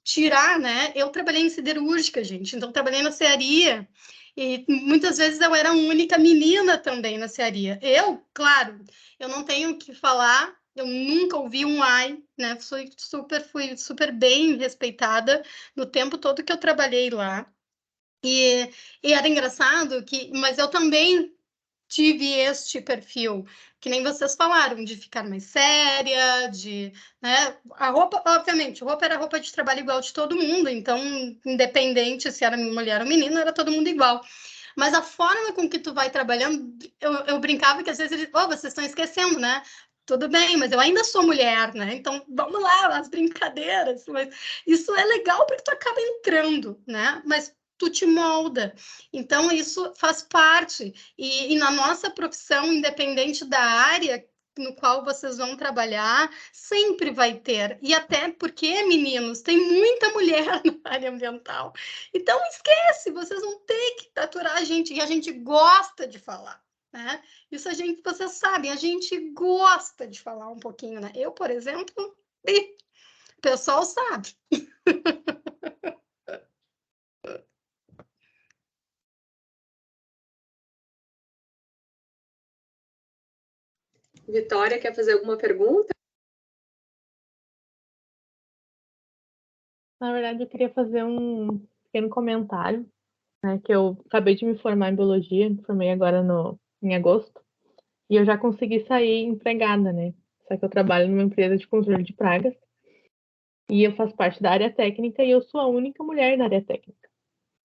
tirar, né? Eu trabalhei em siderúrgica, gente, então trabalhei na cearia. E muitas vezes eu era a única menina também na cearia. Eu, claro, eu não tenho que falar, eu nunca ouvi um ai, né? Fui super bem respeitada no tempo todo que eu trabalhei lá. E era engraçado que, mas eu também tive este perfil, que nem vocês falaram, de ficar mais séria, de, né, a roupa, obviamente, roupa era roupa de trabalho igual de todo mundo, então, independente se era mulher ou menino, era todo mundo igual. Mas a forma com que tu vai trabalhando, eu brincava que às vezes eles, vocês estão esquecendo, né? Tudo bem, mas eu ainda sou mulher, né? Então, vamos lá, as brincadeiras. Mas isso é legal porque tu acaba entrando, né? Mas tu te molda. Então, isso faz parte. E na nossa profissão, independente da área no qual vocês vão trabalhar, sempre vai ter. E até porque, meninos, tem muita mulher na área ambiental. Então, esquece, vocês vão ter que aturar a gente, e a gente gosta de falar, né? Isso vocês sabem, a gente gosta de falar um pouquinho, né? Eu, por exemplo, o pessoal sabe. Vitória, quer fazer alguma pergunta? Na verdade, eu queria fazer um pequeno comentário, né, que eu acabei de me formar em biologia, me formei agora em agosto, e eu já consegui sair empregada, né? Só que eu trabalho numa empresa de controle de pragas, E eu faço parte da área técnica e eu sou a única mulher da área técnica.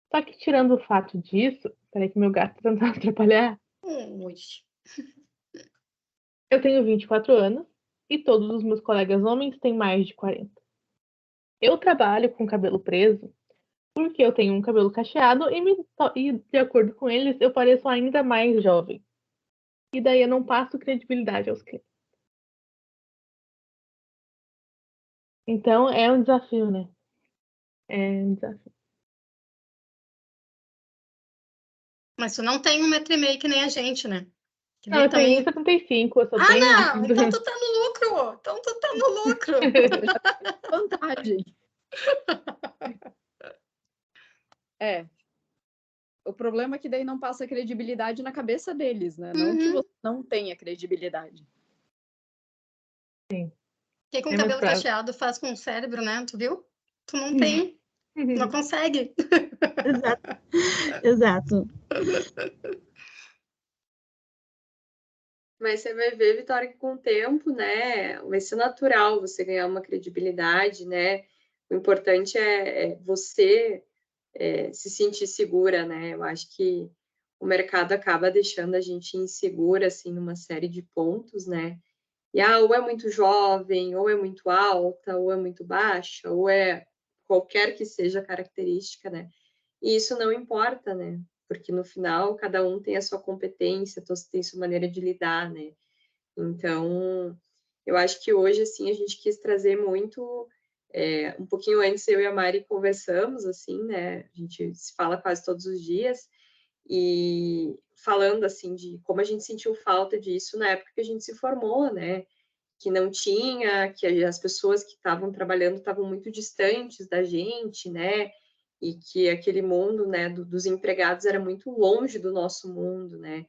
Só que tirando o fato disso, peraí que meu gato tá tentando atrapalhar. Ui. Eu tenho 24 anos e todos os meus colegas homens têm mais de 40. Eu trabalho com cabelo preso porque eu tenho um cabelo cacheado e de acordo com eles, eu pareço ainda mais jovem. E daí eu não passo credibilidade aos clientes. Então é um desafio, né? É um desafio. Mas tu não tem 1,5 m que nem a gente, né? Que Não, daí eu tenho também... 1,75, eu sou Ah, bem... não! Então tu tá no lucro! Então tu tá no lucro! Vantagem. O problema é que daí não passa credibilidade na cabeça deles, né? Não que você não tenha credibilidade. Sim. O que com É cabelo mais claro. cacheado faz com o cérebro, né? Tu viu? Tu não tem. Não consegue. Exato. Mas você vai ver, Vitória, que com o tempo, né, vai ser natural você ganhar uma credibilidade, né? O importante é você se sentir segura, né? Eu acho que o mercado acaba deixando a gente insegura, assim, numa série de pontos, né? E, ou é muito jovem, ou é muito alta, ou é muito baixa, ou é qualquer que seja a característica, né? E isso não importa, né? Porque no final cada um tem a sua competência, tem sua maneira de lidar, né? Então, eu acho que hoje, assim, a gente quis trazer muito... um pouquinho antes eu e a Mari conversamos, assim, né? A gente se fala quase todos os dias, e falando, assim, de como a gente sentiu falta disso na época que a gente se formou, né? Que não tinha, que as pessoas que estavam trabalhando estavam muito distantes da gente, né? E que aquele mundo, né, dos empregados era muito longe do nosso mundo, né?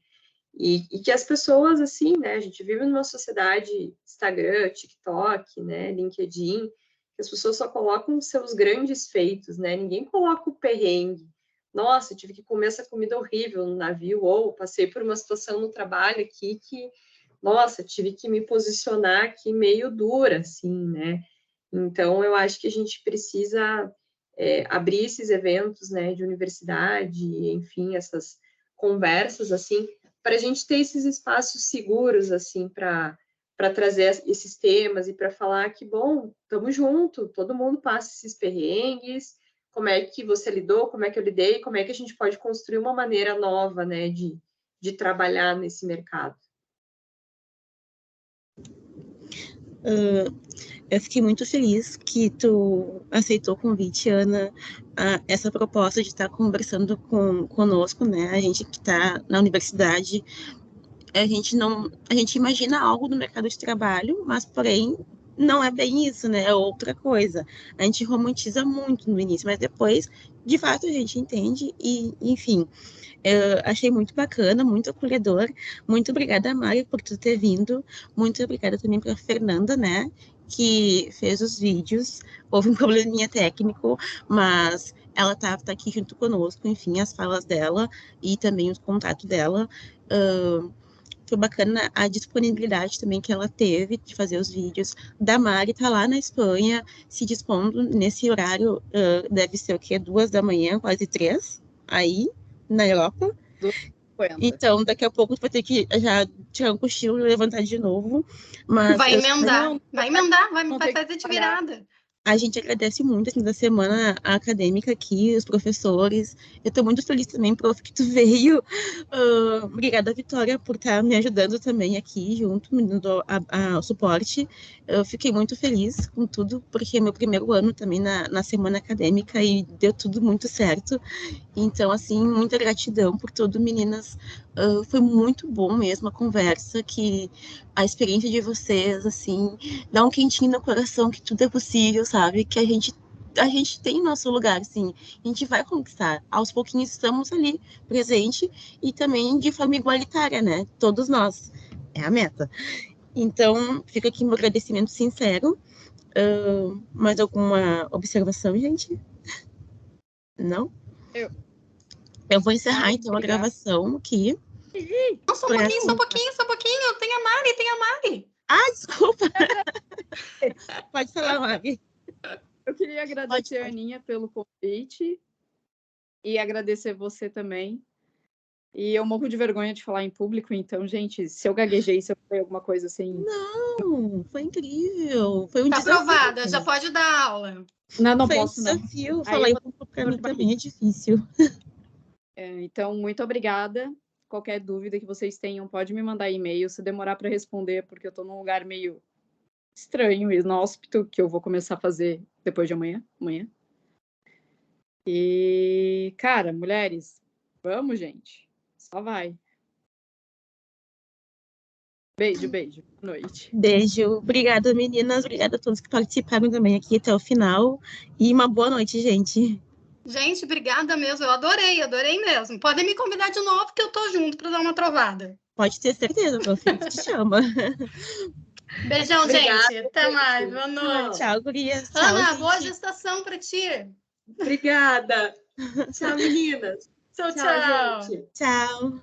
E que as pessoas, assim, né, a gente vive numa sociedade Instagram, TikTok, né, LinkedIn, que as pessoas só colocam os seus grandes feitos, né? Ninguém coloca o perrengue. Nossa, eu tive que comer essa comida horrível no navio, ou passei por uma situação no trabalho aqui que, nossa, tive que me posicionar aqui meio dura, assim, né? Então, eu acho que a gente precisa abrir esses eventos, né, de universidade, enfim, essas conversas, assim, para a gente ter esses espaços seguros, assim, para trazer esses temas e para falar que, bom, estamos juntos, todo mundo passa esses perrengues, como é que você lidou, como é que eu lidei, como é que a gente pode construir uma maneira nova, né, de trabalhar nesse mercado. Eu fiquei muito feliz que tu aceitou o convite, Ana, essa proposta de estar conversando conosco, né? A gente que está na universidade, a gente imagina algo no mercado de trabalho, mas porém não é bem isso, né? É outra coisa. A gente romantiza muito no início, mas depois, de fato, a gente entende e, enfim, eu achei muito bacana, muito acolhedor. Muito obrigada, Mari, por tu ter vindo. Muito obrigada também para a Fernanda, né, que fez os vídeos. Houve um probleminha técnico, mas ela tá aqui junto conosco, enfim, as falas dela e também os contatos dela. Foi bacana a disponibilidade também que ela teve de fazer os vídeos. Da Mari tá lá na Espanha, se dispondo nesse horário, deve ser o quê? 2 da manhã, quase 3, aí, na Europa. Então, daqui a pouco tu vai ter que já tirar um cochilo e levantar de novo. Mas vai emendar, vai fazer de virada. A gente agradece muito assim, da semana acadêmica aqui, os professores. Eu estou muito feliz também, prof, que tu veio. Obrigada, Vitória, por estar me ajudando também aqui junto, me dando o suporte. Eu fiquei muito feliz com tudo, porque é meu primeiro ano também na semana acadêmica e deu tudo muito certo. Então, assim, muita gratidão por tudo, meninas. Foi muito bom mesmo a conversa, que a experiência de vocês, assim, dá um quentinho no coração que tudo é possível, sabe? Que a gente tem nosso lugar, assim, a gente vai conquistar. Aos pouquinhos estamos ali, presente, e também de forma igualitária, né? Todos nós. É a meta. Então, fica aqui meu agradecimento sincero. Mais alguma observação, gente? Não? Eu vou encerrar, então, a gravação aqui. Não, só um pouquinho. Tem a Mari. Ah, desculpa. Pode falar, Mari. Eu queria agradecer a Aninha pelo convite e agradecer você também. E eu morro de vergonha de falar em público, então, gente, se eu gaguejei, se eu falei alguma coisa assim... Não, foi incrível. Foi um Tá desafio. aprovada, já pode dar aula. Não Foi posso, um não. desafio. Falar em público para mim também é difícil. Então, muito obrigada. Qualquer dúvida que vocês tenham, pode me mandar e-mail. Se demorar para responder, porque eu estou num lugar meio estranho, inóspito, que eu vou começar a fazer depois de amanhã. E, cara, mulheres, vamos, gente. Só vai. Beijo. Boa noite. Beijo. Obrigada, meninas. Obrigada a todos que participaram também aqui até o final. E uma boa noite, gente. Gente, obrigada mesmo. Eu adorei mesmo. Podem me convidar de novo, que eu tô junto para dar uma trovada. Pode ter certeza, meu filho te chama. Beijão, Obrigada, gente. Até mais. Boa noite. Tchau, gurias. Tchau, Ana, gente. boa gestação para ti. Obrigada. Tchau, meninas. Tchau. Tchau, gente. Tchau.